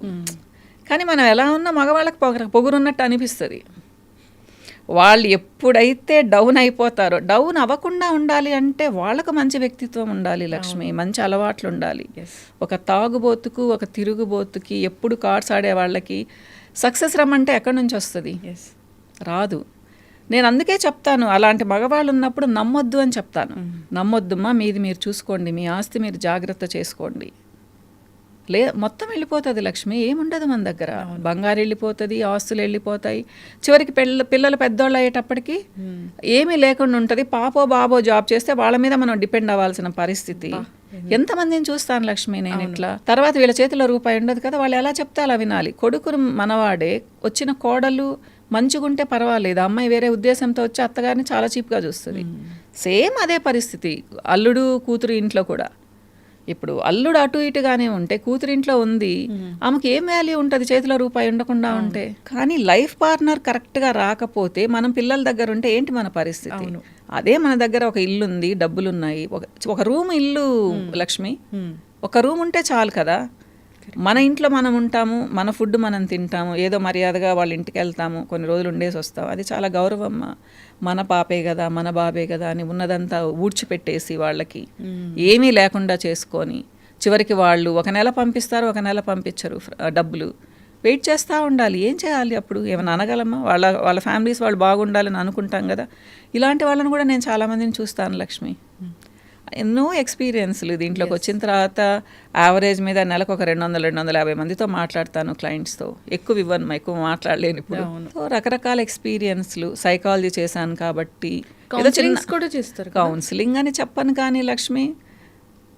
కానీ మనం ఎలా ఉన్నా మగవాళ్ళకి పొగురున్నట్టు అనిపిస్తుంది. వాళ్ళు ఎప్పుడైతే డౌన్ అయిపోతారో, డౌన్ అవ్వకుండా ఉండాలి అంటే వాళ్ళకు మంచి వ్యక్తిత్వం ఉండాలి లక్ష్మి, మంచి అలవాట్లు ఉండాలి. ఒక తాగుబోతుకు ఒక తిరుగుబోతుకి ఎప్పుడు కార్డ్స్ ఆడే వాళ్ళకి సక్సెస్ రమ్మంటే ఎక్కడి నుంచి వస్తుంది? రాదు. నేను అందుకే చెప్తాను, అలాంటి మగవాళ్ళు ఉన్నప్పుడు నమ్మొద్దు అని చెప్తాను. నమ్మొద్దుమ్మా, మీది మీరు చూసుకోండి, మీ ఆస్తి మీరు జాగ్రత్త చేసుకోండి. మొత్తం వెళ్ళిపోతుంది లక్ష్మి, ఏముండదు మన దగ్గర. బంగారు వెళ్ళిపోతుంది, ఆస్తులు వెళ్ళిపోతాయి, చివరికి పిల్లలు పెద్దోళ్ళు అయ్యేటప్పటికి ఏమీ లేకుండా ఉంటుంది. పాపో బాబో జాబ్ చేస్తే వాళ్ళ మీద మనం డిపెండ్ అవ్వాల్సిన పరిస్థితి. ఎంతమందిని చూస్తాను లక్ష్మి నేను ఇట్లా. తర్వాత వీళ్ళ చేతిలో రూపాయి ఉండదు కదా, వాళ్ళు ఎలా చెప్తే అలా వినాలి. కొడుకును మనవాడే, వచ్చిన కోడలు మంచిగుంటే పర్వాలేదు, అమ్మాయి వేరే ఉద్దేశంతో వచ్చి అత్తగారిని చాలా చీప్గా చూస్తుంది. సేమ్ అదే పరిస్థితి అల్లుడు కూతురు ఇంట్లో కూడా. ఇప్పుడు అల్లుడు అటు ఇటుగానే ఉంటే కూతురింట్లో ఉంది, ఆమెకి ఏం వాల్యూ ఉంటుంది చేతిలో రూపాయి ఉండకుండా ఉంటే? కానీ లైఫ్ పార్ట్నర్ కరెక్ట్గా రాకపోతే మనం పిల్లల దగ్గర ఉంటే ఏంటి మన పరిస్థితి? అదే మన దగ్గర ఒక ఇల్లు ఉంది, డబ్బులున్నాయి, ఒక రూమ్ ఇల్లు లక్ష్మి, ఒక రూమ్ ఉంటే చాలు కదా. మన ఇంట్లో మనం ఉంటాము, మన ఫుడ్ మనం తింటాము, ఏదో మర్యాదగా వాళ్ళ ఇంటికి వెళ్తాము, కొన్ని రోజులు ఉండేసి వస్తాం, అది చాలా గౌరవమ్మ. మన పాపే కదా, మన బాబే కదా అని ఉన్నదంతా ఊడ్చిపెట్టేసి వాళ్ళకి ఏమీ లేకుండా చేసుకొని చివరికి వాళ్ళు ఒక నెల పంపిస్తారు, ఒక నెల పంపించరు డబ్బులు. వెయిట్ చేస్తూ ఉండాలి. ఏం చేయాలి అప్పుడు? ఏమైనా అనగలమా? వాళ్ళ ఫ్యామిలీస్ వాళ్ళు బాగుండాలని అనుకుంటాం కదా. ఇలాంటి వాళ్ళని కూడా నేను చాలామందిని చూస్తాను లక్ష్మి. ఎన్నో ఎక్స్పీరియన్స్లు దీంట్లోకి వచ్చిన తర్వాత యావరేజ్ మీద నెలకు ఒక 200-250 మందితో మాట్లాడతాను క్లయింట్స్తో. ఎక్కువ మాట్లాడలేను ఇప్పుడు. సో రకరకాల ఎక్స్పీరియన్స్లు, సైకాలజీ చేశాను కాబట్టి ఏదో చిన్న కూడా చేస్తారు. కౌన్సిలింగ్ అని చెప్పను కానీ లక్ష్మి,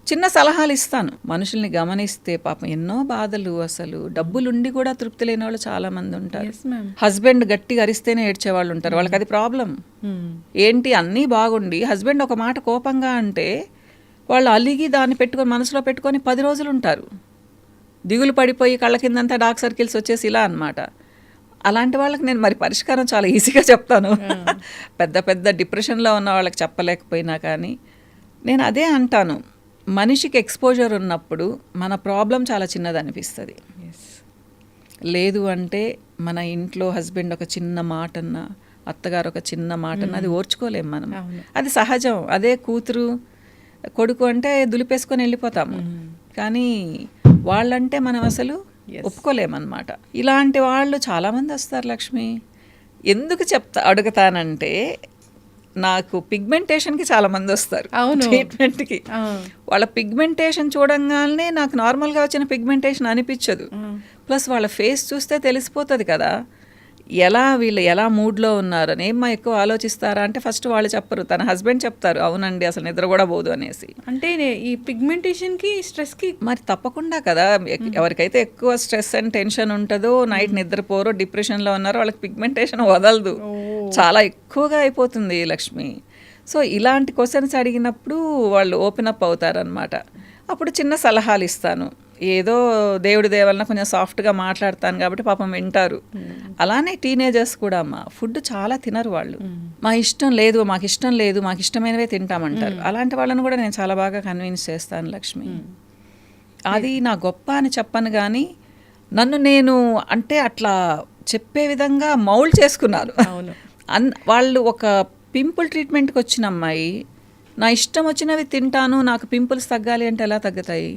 చిన్న సలహాలు ఇస్తాను. మనుషుల్ని గమనిస్తే పాపం ఎన్నో బాధలు, అసలు డబ్బులుండి కూడా తృప్తి లేని వాళ్ళు చాలా మంది ఉంటారు. హస్బెండ్ గట్టిగా అరిస్తేనే ఏడ్చేవాళ్ళు ఉంటారు, వాళ్ళకి అది ప్రాబ్లం. ఏంటి అన్నీ బాగుండి హస్బెండ్ ఒక మాట కోపంగా అంటే వాళ్ళు అలిగి దాన్ని మనసులో పెట్టుకొని 10 రోజులు ఉంటారు. దిగులు పడిపోయి కళ్ళ కిందంతా డార్క్ సర్కిల్స్ వచ్చేసి ఇలా అన్నమాట. అలాంటి వాళ్ళకి నేను మరి పరిష్కారం చాలా ఈజీగా చెప్తాను. పెద్ద డిప్రెషన్లో ఉన్న వాళ్ళకి చెప్పలేకపోయినా కానీ నేను అదే అంటాను, మనిషికి ఎక్స్పోజర్ ఉన్నప్పుడు మన ప్రాబ్లం చాలా చిన్నది అనిపిస్తుంది. లేదు అంటే మన ఇంట్లో హస్బెండ్ ఒక చిన్న మాటన్నా, అత్తగారు ఒక చిన్న మాటన్నా అది ఓర్చుకోలేం మనం. అది సహజం. అదే కూతురు కొడుకు అంటే దులిపేసుకొని వెళ్ళిపోతాము, కానీ వాళ్ళంటే మనం అసలు ఒప్పుకోలేమన్నమాట. ఇలాంటి వాళ్ళు చాలామంది వస్తారు లక్ష్మి. ఎందుకు అడుగుతానంటే, నాకు పిగ్మెంటేషన్కి చాలా మంది వస్తారు ట్రీట్మెంట్కి. వాళ్ళ పిగ్మెంటేషన్ చూడంగానే నాకు నార్మల్గా వచ్చిన పిగ్మెంటేషన్ అనిపించదు. ప్లస్ వాళ్ళ ఫేస్ చూస్తే తెలిసిపోతుంది కదా వీళ్ళు ఎలా మూడ్లో ఉన్నారని. ఏమ్మా ఎక్కువ ఆలోచిస్తారా అంటే ఫస్ట్ వాళ్ళు చెప్పరు, తన హస్బెండ్ చెప్తారు, అవునండి అసలు నిద్ర కూడా పోదు అనేసి. అంటే ఈ పిగ్మెంటేషన్కి స్ట్రెస్కి మరి తప్పకుండా కదా. ఎవరికైతే ఎక్కువ స్ట్రెస్ అండ్ టెన్షన్ ఉంటుందో, నైట్ నిద్రపోరో, డిప్రెషన్లో ఉన్నారో, వాళ్ళకి పిగ్మెంటేషన్ వదలదు, చాలా ఎక్కువగా అయిపోతుంది లక్ష్మి. సో ఇలాంటి క్వశ్చన్స్ అడిగినప్పుడు వాళ్ళు ఓపెన్ అప్ అవుతారనమాట. అప్పుడు చిన్న సలహాలు ఇస్తాను. ఏదో దేవుడి దేవలన కొంచెం సాఫ్ట్గా మాట్లాడతాను కాబట్టి పాపం వింటారు. అలానే టీనేజర్స్ కూడా అమ్మ ఫుడ్ చాలా తినరు వాళ్ళు. మాకు ఇష్టం లేదు, మాకు ఇష్టమైనవే తింటామంటారు. అలాంటి వాళ్ళని కూడా నేను చాలా బాగా కన్విన్స్ చేస్తాను లక్ష్మి. అది నా గొప్ప అని చెప్పను కానీ నన్ను నేను అంటే అట్లా చెప్పే విధంగా మౌల్డ్ చేసుకున్నాను. వాళ్ళు ఒక పింపుల్ ట్రీట్మెంట్కి వచ్చిన అమ్మాయి, నా ఇష్టం వచ్చినవి తింటాను, నాకు పింపుల్స్ తగ్గాలి అంటే ఎలా తగ్గుతాయి?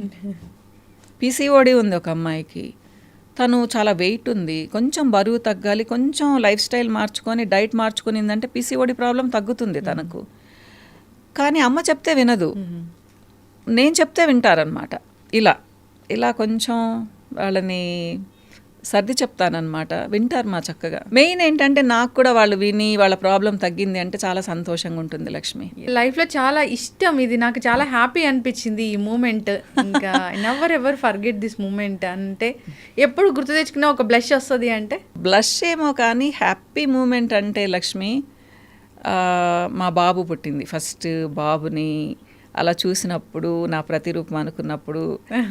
పీసీఓడి ఉంది ఒక అమ్మాయికి, తను చాలా వెయిట్ ఉంది, కొంచెం బరువు తగ్గాలి, కొంచెం లైఫ్ స్టైల్ మార్చుకొని డైట్ మార్చుకునిందంటే పీసీఓడి ప్రాబ్లం తగ్గుతుంది తనకు. కానీ అమ్మ చెప్తే వినదు, నేను చెప్తే వింటారనమాట. ఇలా ఇలా కొంచెం వాళ్ళని సర్ది చెప్తానన్నమాట. వింటారు మా చక్కగా. మెయిన్ ఏంటంటే నాకు కూడా వాళ్ళు విని వాళ్ళ ప్రాబ్లం తగ్గింది అంటే చాలా సంతోషంగా ఉంటుంది లక్ష్మి. లైఫ్లో చాలా ఇష్టం ఇది, నాకు చాలా హ్యాపీ అనిపించింది ఈ మూమెంట్. ఇంకా never ever forget this moment. అంటే ఎప్పుడు గుర్తు తెచ్చుకున్నా ఒక బ్లష్ వస్తుంది. అంటే బ్లష్ ఏమో కానీ హ్యాపీ మూమెంట్ అంటే లక్ష్మి, మా బాబు పుట్టింది, ఫస్ట్ బాబుని అలా చూసినప్పుడు, నా ప్రతిరూపం అనుకున్నప్పుడు,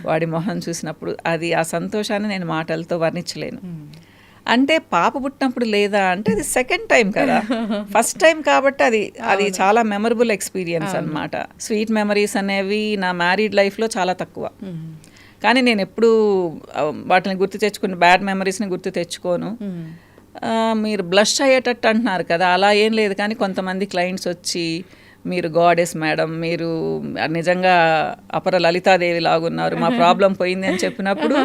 వాడి మొహం చూసినప్పుడు, అది ఆ సంతోషాన్ని నేను మాటలతో వర్ణించలేను. అంటే పాప పుట్టినప్పుడు లేదా అంటే అది సెకండ్ టైం కదా, ఫస్ట్ టైం కాబట్టి అది చాలా మెమరబుల్ ఎక్స్పీరియన్స్ అన్నమాట. స్వీట్ మెమరీస్ అనేవి నా మ్యారీడ్ లైఫ్లో చాలా తక్కువ. కానీ నేను ఎప్పుడూ వాటిని గుర్తు తెచ్చుకుని బ్యాడ్ మెమరీస్ని గుర్తు తెచ్చుకోను. మీరు బ్లష్ అయ్యేటట్టు అంటున్నారు కదా, అలా ఏం లేదు. కానీ కొంతమంది క్లయింట్స్ వచ్చి మీరు గాడెస్ మేడం, మీరు నిజంగా అపర లలితాదేవి లాగున్నారు, మా ప్రాబ్లం పోయింది అని చెప్పినప్పుడు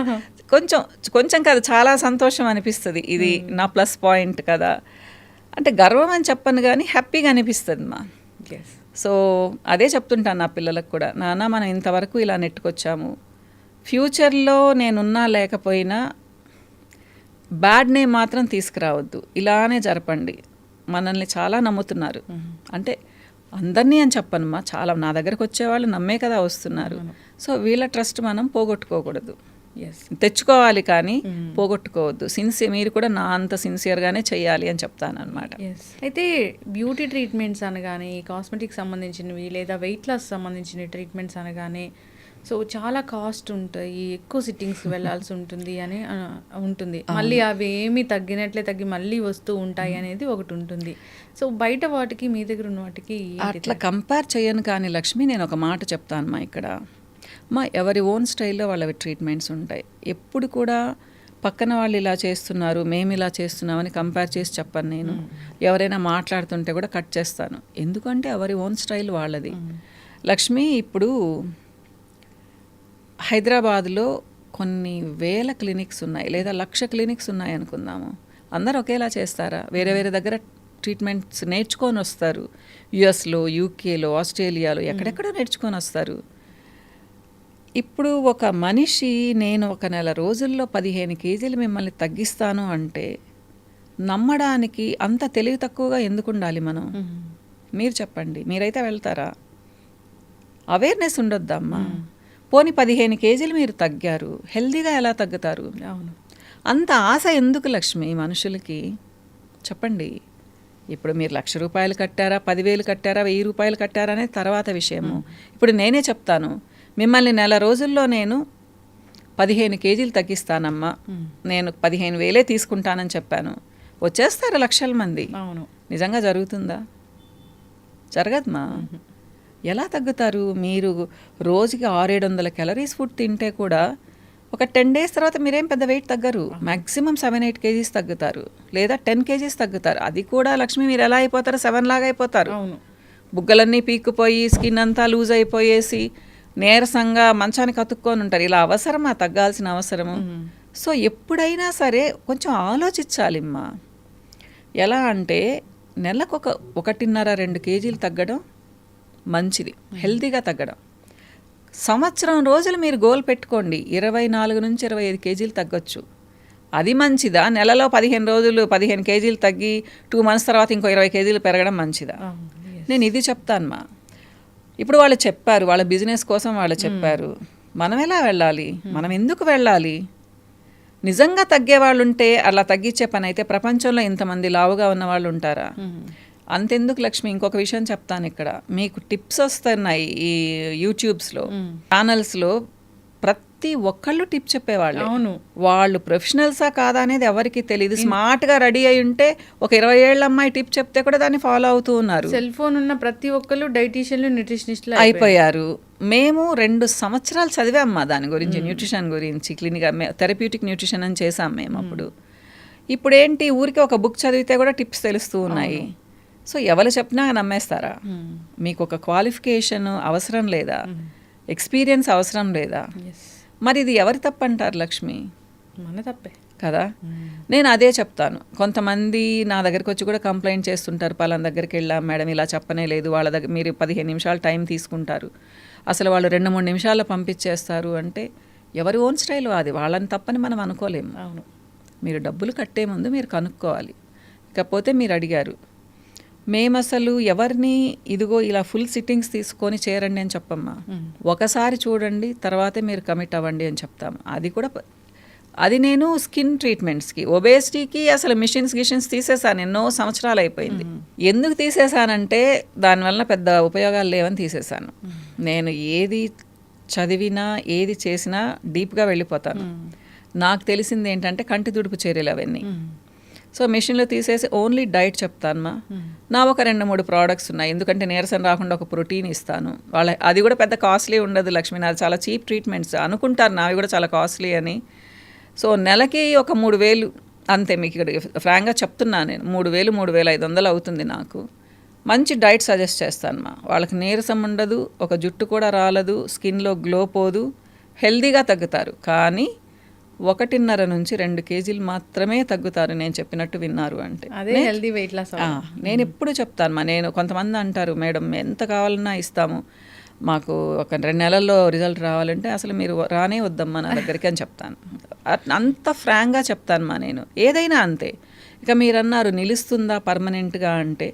కొంచెం కదా చాలా సంతోషం అనిపిస్తుంది. ఇది నా ప్లస్ పాయింట్ కదా. అంటే గర్వం అని చెప్పను కానీ హ్యాపీగా అనిపిస్తుంది మా. సో అదే చెప్తుంటాను నా పిల్లలకు కూడా, నాన్న మనం ఇంతవరకు ఇలా నెట్టుకొచ్చాము, ఫ్యూచర్లో నేనున్నా లేకపోయినా బ్యాడ్ నేమ్ మాత్రం తీసుకురావద్దు, ఇలానే జరపండి. మనల్ని చాలా నమ్ముతున్నారు. అంటే అందరినీ అని చెప్పనమ్మా, చాలా నా దగ్గరకు వచ్చేవాళ్ళు నమ్మే కదా వస్తున్నారు. సో వీళ్ళ ట్రస్ట్ మనం పోగొట్టుకోకూడదు, తెచ్చుకోవాలి కానీ పోగొట్టుకోవద్దు. మీరు కూడా నా అంత సిన్సియర్గానే చేయాలి అని చెప్తాను అనమాట. అయితే బ్యూటీ ట్రీట్మెంట్స్ అనగానే, కాస్మెటిక్ సంబంధించినవి లేదా వెయిట్ లాస్ సంబంధించిన ట్రీట్మెంట్స్ అనగానే సో చాలా కాస్ట్ ఉంటాయి, ఎక్కువ సిట్టింగ్స్కి వెళ్ళాల్సి ఉంటుంది అని ఉంటుంది. మళ్ళీ అవి ఏమి తగ్గినట్లే తగ్గి మళ్ళీ వస్తూ ఉంటాయి అనేది ఒకటి ఉంటుంది. సో బయట వాటికి మీ దగ్గర ఉన్న వాటికి అట్లా కంపేర్ చేయను. కానీ లక్ష్మి, నేను ఒక మాట చెప్తాను మా, ఇక్కడ మా ఎవరి ఓన్ స్టైల్లో వాళ్ళవి ట్రీట్మెంట్స్ ఉంటాయి. ఎప్పుడు కూడా పక్కన వాళ్ళు ఇలా చేస్తున్నారు, మేము ఇలా చేస్తున్నామని కంపేర్ చేసి చెప్పను నేను. ఎవరైనా మాట్లాడుతుంటే కూడా కట్ చేస్తాను, ఎందుకంటే ఎవరి ఓన్ స్టైల్ వాళ్ళది. లక్ష్మి, ఇప్పుడు హైదరాబాద్లో కొన్ని వేల క్లినిక్స్ ఉన్నాయి, లేదా 1,00,000 క్లినిక్స్ ఉన్నాయి అనుకుందాము. అందరూ ఒకేలా చేస్తారా? వేరే వేరే దగ్గర ట్రీట్మెంట్స్ నేర్చుకొని వస్తారు. యుఎస్లో, యూకేలో, ఆస్ట్రేలియాలో, ఎక్కడెక్కడో నేర్చుకొని వస్తారు. ఇప్పుడు ఒక మనిషి నేను ఒక నెల రోజుల్లో 15 కేజీలు మిమ్మల్ని తగ్గిస్తాను అంటే నమ్మడానికి అంత తెలివి తక్కువగా ఎందుకు ఉండాలి మనం? మీరు చెప్పండి, మీరైతే వెళ్తారా? అవేర్నెస్ ఉండొద్దమ్మా. పోనీ 15 కేజీలు మీరు తగ్గారు, హెల్దీగా ఎలా తగ్గుతారు? అవును, అంత ఆశ ఎందుకు లక్ష్మి మనుషులకి? చెప్పండి. ఇప్పుడు మీరు 1,00,000 రూపాయలు కట్టారా, 10,000 కట్టారా, 1,000 రూపాయలు కట్టారా అనేది తర్వాత విషయము. ఇప్పుడు నేనే చెప్తాను, మిమ్మల్ని నెల రోజుల్లో నేను 15 కేజీలు తగ్గిస్తానమ్మా, నేను 15,000 తీసుకుంటానని చెప్పాను. వచ్చేస్తారు లక్షల మంది. అవును, నిజంగా జరుగుతుందా? జరగదమ్మా. ఎలా తగ్గుతారు? మీరు రోజుకి 600-700 క్యాలరీస్ ఫుడ్ తింటే కూడా ఒక 10 days తర్వాత మీరేం పెద్ద వెయిట్ తగ్గరు. మ్యాక్సిమం 7-8 కేజీస్ తగ్గుతారు, లేదా 10 కేజీస్ తగ్గుతారు. అది కూడా లక్ష్మి మీరు ఎలా అయిపోతారు? 7 లాగా అయిపోతారు. బుగ్గలన్నీ పీక్కుపోయి, స్కిన్ అంతా లూజ్ అయిపోయేసి, నీరసంగా మంచానికి అతుక్కొని ఉంటారు. ఇలా అవసరమా? తగ్గాల్సిన అవసరము. సో ఎప్పుడైనా సరే కొంచెం ఆలోచించాలిమ్మా. ఎలా అంటే నెలకు 1.5-2 కేజీలు తగ్గడం మంచిది, హెల్తీగా తగ్గడం. సంవత్సరం రోజులు మీరు గోల్ పెట్టుకోండి, 24 నుంచి 25 కేజీలు తగ్గొచ్చు. అది మంచిదా? నెలలో 15 రోజులు 15 కేజీలు తగ్గి 2 months తర్వాత ఇంకో 20 కేజీలు పెరగడం మంచిదా? నేను ఇది చెప్తాను మా. ఇప్పుడు వాళ్ళు చెప్పారు, వాళ్ళ బిజినెస్ కోసం వాళ్ళు చెప్పారు. మనం ఎలా వెళ్ళాలి? మనం ఎందుకు వెళ్ళాలి? నిజంగా తగ్గే వాళ్ళు ఉంటే అలా తగ్గించే పని అయితే ప్రపంచంలో ఇంతమంది లావుగా ఉన్న వాళ్ళు ఉంటారా? అంతెందుకు లక్ష్మి, ఇంకొక విషయం చెప్తాను ఇక్కడ. మీకు టిప్స్ వస్తున్నాయి ఈ యూట్యూబ్స్లో, ఛానల్స్లో. ప్రతి ఒక్కళ్ళు టిప్ చెప్పేవాళ్ళు. అవును, వాళ్ళు ప్రొఫెషనల్సా కాదా అనేది ఎవరికి తెలియదు. స్మార్ట్గా రెడీ అయి ఉంటే ఒక 20 ఏళ్ళ అమ్మాయి టిప్ చెప్తే కూడా దాన్ని ఫాలో అవుతూ ఉన్నారు. సెల్ ఫోన్ ఉన్న ప్రతి ఒక్కళ్ళు డైటీషియన్లు, న్యూట్రిషనిస్టులు అయిపోయారు. మేము 2 సంవత్సరాలు చదివామ్మా దాని గురించి, న్యూట్రిషన్ గురించి. క్లినిక్గా థెరప్యూటిక్ న్యూట్రిషన్ అని చేసాం మేము అప్పుడు. ఇప్పుడు ఏంటి, ఊరికి ఒక బుక్ చదివితే కూడా టిప్స్ తెలుస్తూ ఉన్నాయి. సో ఎవరు చెప్పినా నమ్మేస్తారా? మీకు ఒక క్వాలిఫికేషన్ అవసరం లేదా? ఎక్స్పీరియన్స్ అవసరం లేదా? మరి ఇది ఎవరి తప్పు అంటారు లక్ష్మి? మన తప్పే కదా. నేను అదే చెప్తాను. కొంతమంది నా దగ్గరికి వచ్చి కూడా కంప్లైంట్ చేస్తుంటారు, పలానా దగ్గరికి వెళ్ళాం మేడం, ఇలా చెప్పనే లేదు. వాళ్ళ దగ్గర మీరు 15 నిమిషాలు టైం తీసుకుంటారు, అసలు వాళ్ళు 2-3 నిమిషాల్లో పంపించేస్తారు అంటే ఎవరి ఓన్ స్టైల్ అది, వాళ్ళని తప్పని మనం అనుకోలేము. అవును. మీరు డబ్బులు కట్టే ముందు మీరు కనుక్కోవాలి. ఇకపోతే మీరు అడిగారు, మేము అసలు ఎవరిని ఇదిగో ఇలా ఫుల్ సిట్టింగ్స్ తీసుకొని చేరండి అని చెప్పమ్మా. ఒకసారి చూడండి, తర్వాతే మీరు కమిట్ అవ్వండి అని చెప్తాము. అది కూడా అది నేను స్కిన్ ట్రీట్మెంట్స్కి, ఒబేసిటీకి అసలు గిషన్స్ తీసేసాను, ఎన్నో సంవత్సరాలు అయిపోయింది. ఎందుకు తీసేసానంటే దానివల్ల పెద్ద ఉపయోగాలు లేవని తీసేసాను. నేను ఏది చదివినా ఏది చేసినా డీప్గా వెళ్ళిపోతాను. నాకు తెలిసింది ఏంటంటే కంటి తుడుపు చర్యలు అవన్నీ. సో మెషిన్లో తీసేసి ఓన్లీ డైట్ చెప్తానమ్మా. నా ఒక 2-3 ప్రోడక్ట్స్ ఉన్నాయి, ఎందుకంటే నీరసం రాకుండా ఒక ప్రోటీన్ ఇస్తాను. అది కూడా పెద్ద కాస్ట్లీ ఉండదు లక్ష్మి, నాది చాలా చీప్ ట్రీట్మెంట్స్ అనుకుంటారు, నావి కూడా చాలా కాస్ట్లీ అని. సో నెలకి ఒక 3,000 అంతే, మీకు ఇక్కడ ఫ్రాంక్గా చెప్తున్నాను నేను. 3,500 అవుతుంది నాకు. మంచి డైట్ సజెస్ట్ చేస్తానమ్మా. వాళ్ళకి నీరసం ఉండదు, ఒక జుట్టు కూడా రాలదు, స్కిన్లో గ్లో పోదు, హెల్దీగా తగ్గుతారు. కానీ 1.5 నుంచి 2 కేజీలు మాత్రమే తగ్గుతారు నేను చెప్పినట్టు విన్నారు అంటే. అదే హెల్దీ వెయిట్ లాస్. నేను ఎప్పుడు చెప్తాను, నేను కొంతమంది అంటారు మేడం ఎంత కావాలన్నా ఇస్తాము, మాకు ఒక 2 నెలల్లో రిజల్ట్ రావాలంటే అసలు మీరు రానే వద్దమ్మా నా దగ్గరికి అని చెప్తాను. అంత ఫ్రాంక్గా చెప్తానమ్మా నేను, ఏదైనా అంతే. ఇక మీరు అన్నారు నిలుస్తుందా పర్మనెంట్గా అంటే,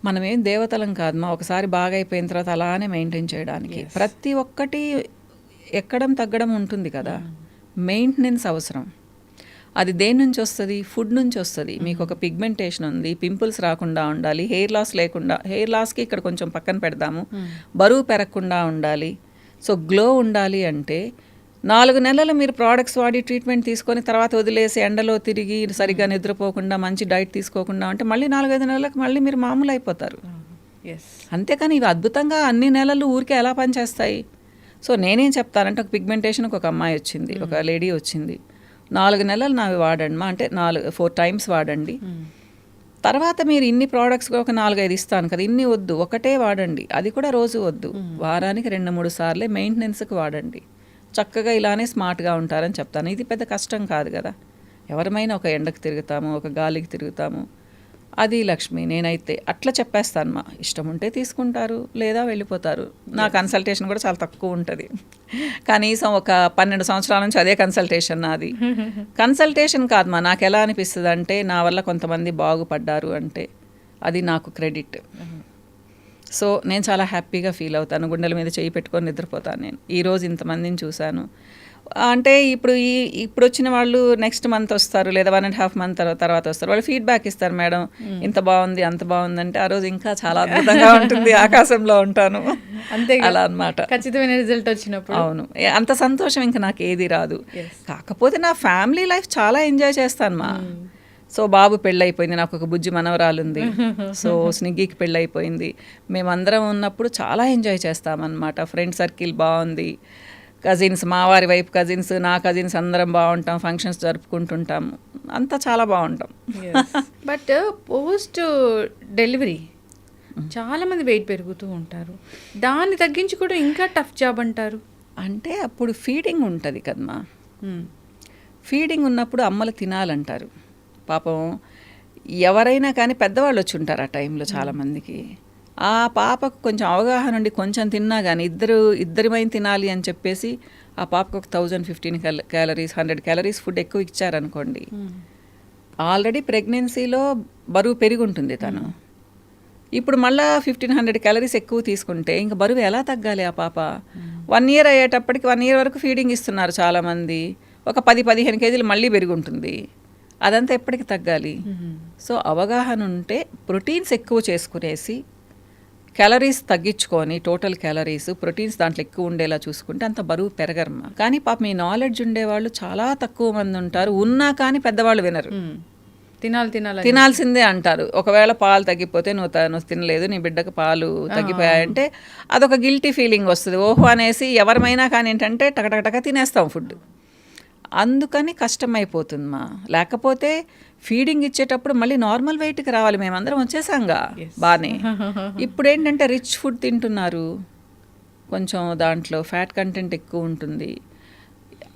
మనమేం దేవతలం కాదమ్మా, ఒకసారి బాగా అయిపోయిన తర్వాత అలానే మెయింటైన్ చేయడానికి. ప్రతి ఒక్కటి ఎక్కడం తగ్గడం ఉంటుంది కదా, మెయింటెనెన్స్ అవసరం. అది దేని నుంచి వస్తుంది? ఫుడ్ నుంచి వస్తుంది. మీకు ఒక పిగ్మెంటేషన్ ఉంది, పింపుల్స్ రాకుండా ఉండాలి, హెయిర్ లాస్ లేకుండా, హెయిర్ లాస్కి ఇక్కడ కొంచెం పక్కన పెడదాము, బరువు పెరగకుండా ఉండాలి, సో గ్లో ఉండాలి అంటే 4 నెలలు మీరు ప్రోడక్ట్స్ వాడి ట్రీట్మెంట్ తీసుకొని తర్వాత వదిలేసి ఎండలో తిరిగి సరిగ్గా నిద్రపోకుండా మంచి డైట్ తీసుకోకుండా ఉంటే మళ్ళీ 4-5 నెలలకు మళ్ళీ మీరు మామూలు అయిపోతారు. అంతేకాని ఇవి అద్భుతంగా అన్ని నెలలు ఊరికే ఎలా పనిచేస్తాయి? సో నేనేం చెప్తానంటే, ఒక పిగ్మెంటేషన్కి ఒక అమ్మాయి వచ్చింది, ఒక లేడీ వచ్చింది, 4 నెలలు నావి వాడండి మా అంటే 4 టైమ్స్ వాడండి, తర్వాత మీరు ఇన్ని ప్రోడక్ట్స్ ఒక 4-5 ఇస్తాను కదా, ఇన్ని వద్దు, ఒకటే వాడండి, అది కూడా రోజు వద్దు, వారానికి 2-3 సార్లే మెయింటెనెన్స్కి వాడండి, చక్కగా ఇలానే స్మార్ట్గా ఉంటారని చెప్తాను. ఇది పెద్ద కష్టం కాదు కదా, ఎవరమైనా ఒక ఎండకు తిరుగుతాము, ఒక గాలికి తిరుగుతాము. అది లక్ష్మి, నేనైతే అట్లా చెప్పేస్తాను మా, ఇష్టం ఉంటే తీసుకుంటారు లేదా వెళ్ళిపోతారు. నా కన్సల్టేషన్ కూడా చాలా తక్కువ ఉంటుంది, కనీసం ఒక 12 సంవత్సరాల నుంచి అదే కన్సల్టేషన్ నాది. కన్సల్టేషన్ కాదు మా, నాకు ఎలా అనిపిస్తుంది అంటే, నా వల్ల కొంతమంది బాగుపడ్డారు అంటే అది నాకు క్రెడిట్. సో నేను చాలా హ్యాపీగా ఫీల్ అవుతాను, గుండెల మీద చేయి పెట్టుకొని నిద్రపోతాను నేను. ఈరోజు ఇంతమందిని చూశాను అంటే, ఇప్పుడు వచ్చిన వాళ్ళు నెక్స్ట్ మంత్ వస్తారు లేదా 1.5 మంత్ తర్వాత వస్తారు, వాళ్ళు ఫీడ్బ్యాక్ ఇస్తారు, మేడం ఇంత బాగుంది అంత బాగుంది అంటే, ఆ రోజు ఇంకా చాలా అద్భుతంగా ఉంటుంది, ఆకాశంలో ఉంటాను అంతే అలా అన్నమాట. ఖచ్చితమైన రిజల్ట్ వచ్చినప్పుడు అవును, అంత సంతోషం ఇంకా నాకు ఏది రాదు. కాకపోతే నా ఫ్యామిలీ లైఫ్ చాలా ఎంజాయ్ చేస్తాను మా. సో బాబు పెళ్ళైపోయింది, నాకు ఒక బుజ్జి మనవరాలు ఉంది, సో స్నిగ్గికి పెళ్ళైపోయింది, మేమందరం ఉన్నప్పుడు చాలా ఎంజాయ్ చేస్తామన్నమాట. ఫ్రెండ్ సర్కిల్ బాగుంది, కజిన్స్, మా వారి వైపు కజిన్స్, నా కజిన్స్ అందరం బాగుంటాం, ఫంక్షన్స్ జరుపుకుంటుంటాము, అంతా చాలా బాగుంటాం. బట్ పోస్ట్ డెలివరీ చాలామంది వెయిట్ పెరుగుతూ ఉంటారు, దాన్ని తగ్గించుకోవడం ఇంకా టఫ్ జాబ్ అంటారు. అంటే అప్పుడు ఫీడింగ్ ఉంటుంది కదమ్మా, ఫీడింగ్ ఉన్నప్పుడు అమ్మలు తినాలంటారు. పాపం ఎవరైనా కానీ పెద్దవాళ్ళు వచ్చి ఉంటారు ఆ టైంలో చాలామందికి. ఆ పాపకు కొంచెం అవగాహన ఉండి కొంచెం తిన్నా కానీ ఇద్దరిమైనా తినాలి అని చెప్పేసి ఆ పాపకు ఒక 1015 క్యాలరీస్ 100 క్యాలరీస్ ఫుడ్ ఎక్కువ ఇచ్చారనుకోండి, ఆల్రెడీ ప్రెగ్నెన్సీలో బరువు పెరిగి ఉంటుంది తను. ఇప్పుడు మళ్ళీ 1500 క్యాలరీస్ ఎక్కువ తీసుకుంటే ఇంకా బరువు ఎలా తగ్గాలి ఆ పాప? 1 ఇయర్ అయ్యేటప్పటికి 1 ఇయర్ వరకు ఫీడింగ్ ఇస్తున్నారు చాలామంది, ఒక 10-15 కేజీలు మళ్ళీ పెరిగి ఉంటుంది, అదంతా ఎప్పటికి తగ్గాలి? సో అవగాహన ఉంటే ప్రోటీన్స్ ఎక్కువ చేసుకునేసి క్యాలరీస్ తగ్గించుకొని, టోటల్ క్యాలరీస్ ప్రోటీన్స్ దాంట్లో ఎక్కువ ఉండేలా చూసుకుంటే అంత బరువు పెరగరమ్మా. కానీ పాప మీ నాలెడ్జ్ ఉండేవాళ్ళు చాలా తక్కువ మంది ఉంటారు, ఉన్నా కానీ పెద్దవాళ్ళు వినరు, తినాల్సిందే అంటారు. ఒకవేళ పాలు తగ్గిపోతే నువ్వు తినలేదు, నీ బిడ్డకు పాలు తగ్గిపోయాయంటే అదొక గిల్టీ ఫీలింగ్ వస్తుంది. ఓహో అనేసి ఎవరమైనా కానీ ఏంటంటే టకటక తినేస్తాం ఫుడ్, అందుకని కష్టమైపోతుందమ్మా. లేకపోతే ఫీడింగ్ ఇచ్చేటప్పుడు మళ్ళీ నార్మల్ వెయిట్కి రావాలి, మేమందరం వచ్చేసాంగా బాగానే. ఇప్పుడు ఏంటంటే రిచ్ ఫుడ్ తింటున్నారు, కొంచెం దాంట్లో ఫ్యాట్ కంటెంట్ ఎక్కువ ఉంటుంది,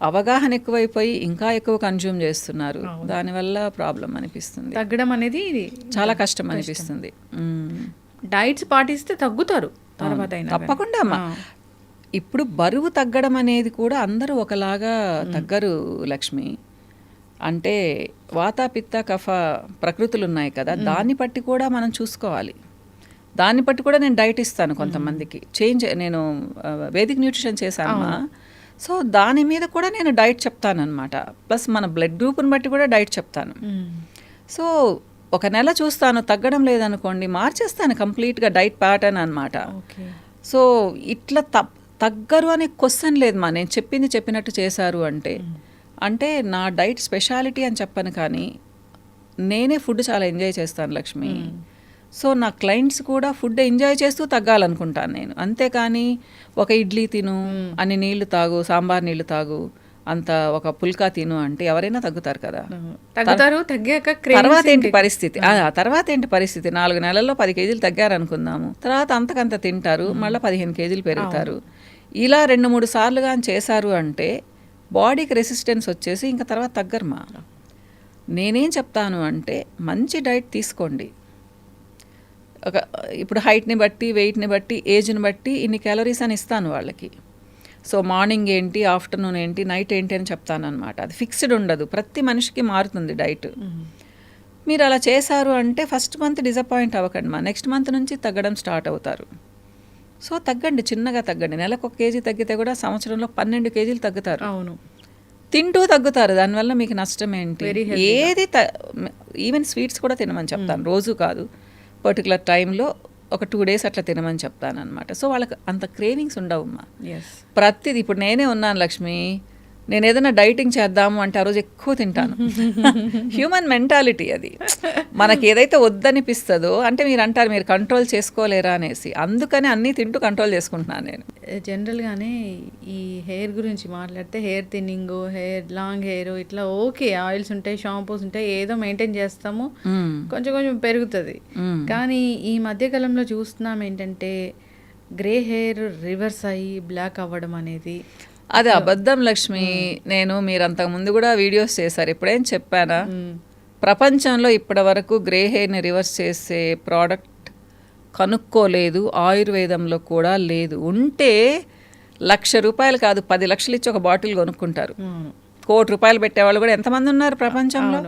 అవగాహన ఎక్కువైపోయి ఇంకా ఎక్కువ కన్జ్యూమ్ చేస్తున్నారు, దానివల్ల ప్రాబ్లం అనిపిస్తుంది, తగ్గడం అనేది చాలా కష్టం అనిపిస్తుంది. డైట్స్ పాటిస్తే తగ్గుతారు తర్వాత తప్పకుండా అమ్మా. ఇప్పుడు బరువు తగ్గడం అనేది కూడా అందరూ ఒకలాగా తగ్గరు లక్ష్మి. అంటే వాత పిత్త కఫ ప్రకృతులు ఉన్నాయి కదా, దాన్ని బట్టి కూడా మనం చూసుకోవాలి. దాన్ని బట్టి కూడా నేను డైట్ ఇస్తాను కొంతమందికి. నేను వేదిక్ న్యూట్రిషన్ చేశానమ్మా. సో దాని మీద కూడా నేను డైట్ చెప్తానమాట. ప్లస్ మన బ్లడ్ గ్రూప్ని బట్టి కూడా డైట్ చెప్తాను. సో ఒక నెల చూస్తాను, తగ్గడం లేదనుకోండి, మార్చేస్తాను కంప్లీట్గా డైట్ ప్యాటర్న్ అనమాట. సో ఇట్లా తగ్గరు అనే క్వశ్చన్ లేదు మా, నేను చెప్పింది చెప్పినట్టు చేశారు అంటే. అంటే నా డైట్ స్పెషాలిటీ అని చెప్పను, కానీ నేనే ఫుడ్ చాలా ఎంజాయ్ చేస్తాను లక్ష్మి. సో నా క్లయింట్స్ కూడా ఫుడ్ ఎంజాయ్ చేస్తూ తగ్గాలనుకుంటాను నేను. అంతేకాని ఒక ఇడ్లీ తిను, అన్ని నీళ్లు తాగు, సాంబార్ నీళ్లు తాగు, అంత ఒక పుల్కా తిను అంటే ఎవరైనా తగ్గుతారు కదా. తర్వాత ఏంటి పరిస్థితి? తర్వాత ఏంటి పరిస్థితి? 4 నెలల్లో 10 కేజీలు తగ్గారనుకుందాము, తర్వాత అంతకంత తింటారు, మళ్ళీ 15 కేజీలు పెరుగుతారు. ఇలా 2-3 సార్లు కానీ చేశారు అంటే బాడీకి రెసిస్టెన్స్ వచ్చేసి ఇంకా తర్వాత తగ్గరమా. నేనేం చెప్తాను అంటే మంచి డైట్ తీసుకోండి. ఇప్పుడు హైట్ని బట్టి, వెయిట్ని బట్టి, ఏజ్ని బట్టి ఇన్ని క్యాలరీస్ అని ఇస్తాను వాళ్ళకి. సో మార్నింగ్ ఏంటి, ఆఫ్టర్నూన్ ఏంటి, నైట్ ఏంటి అని చెప్తాను అనమాట. అది ఫిక్స్డ్ ఉండదు, ప్రతి మనిషికి మారుతుంది డైట్. మీరు అలా చేశారు అంటే ఫస్ట్ మంత్ డిసప్పాయింట్ అవ్వకండి మా, నెక్స్ట్ మంత్ నుంచి తగ్గడం స్టార్ట్ అవుతారు. సో తగ్గండి, చిన్నగా తగ్గండి. నెలకు 1 కేజీ తగ్గితే కూడా సంవత్సరంలో 12 కేజీలు తగ్గుతారు. అవును, తింటూ తగ్గుతారు. దానివల్ల మీకు నష్టం ఏంటి? ఏది ఈవెన్ స్వీట్స్ కూడా తినమని చెప్తాను, రోజు కాదు, పర్టికులర్ టైంలో ఒక 2 days అట్లా తినమని చెప్తాను అనమాట. సో వాళ్ళకి అంత క్రేవింగ్స్ ఉండవమ్మా. ప్రతిది ఇప్పుడు నేనే ఉన్నాను లక్ష్మి, నేను ఏదైనా డైటింగ్ చేద్దాము అంటే ఆ రోజు ఎక్కువ తింటాను. హ్యూమన్ మెంటాలిటీ అది. మనకి ఏదైతే వద్దనిపిస్తుందో, అంటే మీరు అంటారు మీరు కంట్రోల్ చేసుకోలేరా అనేసి, అందుకని అన్నీ తింటూ కంట్రోల్ చేసుకుంటున్నాను నేను. జనరల్గానే ఈ హెయిర్ గురించి మాట్లాడితే hair thinning, hair long hair ఇట్లా ఓకే, ఆయిల్స్ ఉంటాయి, షాంపూస్ ఉంటాయి, ఏదో మెయింటైన్ చేస్తాము, కొంచెం కొంచెం పెరుగుతుంది. కానీ ఈ మధ్యకాలంలో చూస్తున్నాం ఏంటంటే గ్రే హెయిర్ రివర్స్ అయ్యి బ్లాక్ అవ్వడం అనేది అది అబద్ధం లక్ష్మి. నేను మీరు అంతకుముందు కూడా వీడియోస్ చేశారు, ఇప్పుడేం చెప్పానా? ప్రపంచంలో ఇప్పటి వరకు గ్రే హెయిర్ని రివర్స్ చేసే ప్రోడక్ట్ కనుక్కోలేదు, ఆయుర్వేదంలో కూడా లేదు. ఉంటే ₹1,00,000 కాదు 10 లక్షలు ఇచ్చి ఒక బాటిల్ కొనుక్కుంటారు. ₹1,00,00,000 పెట్టేవాళ్ళు కూడా ఎంతమంది ఉన్నారు ప్రపంచంలో?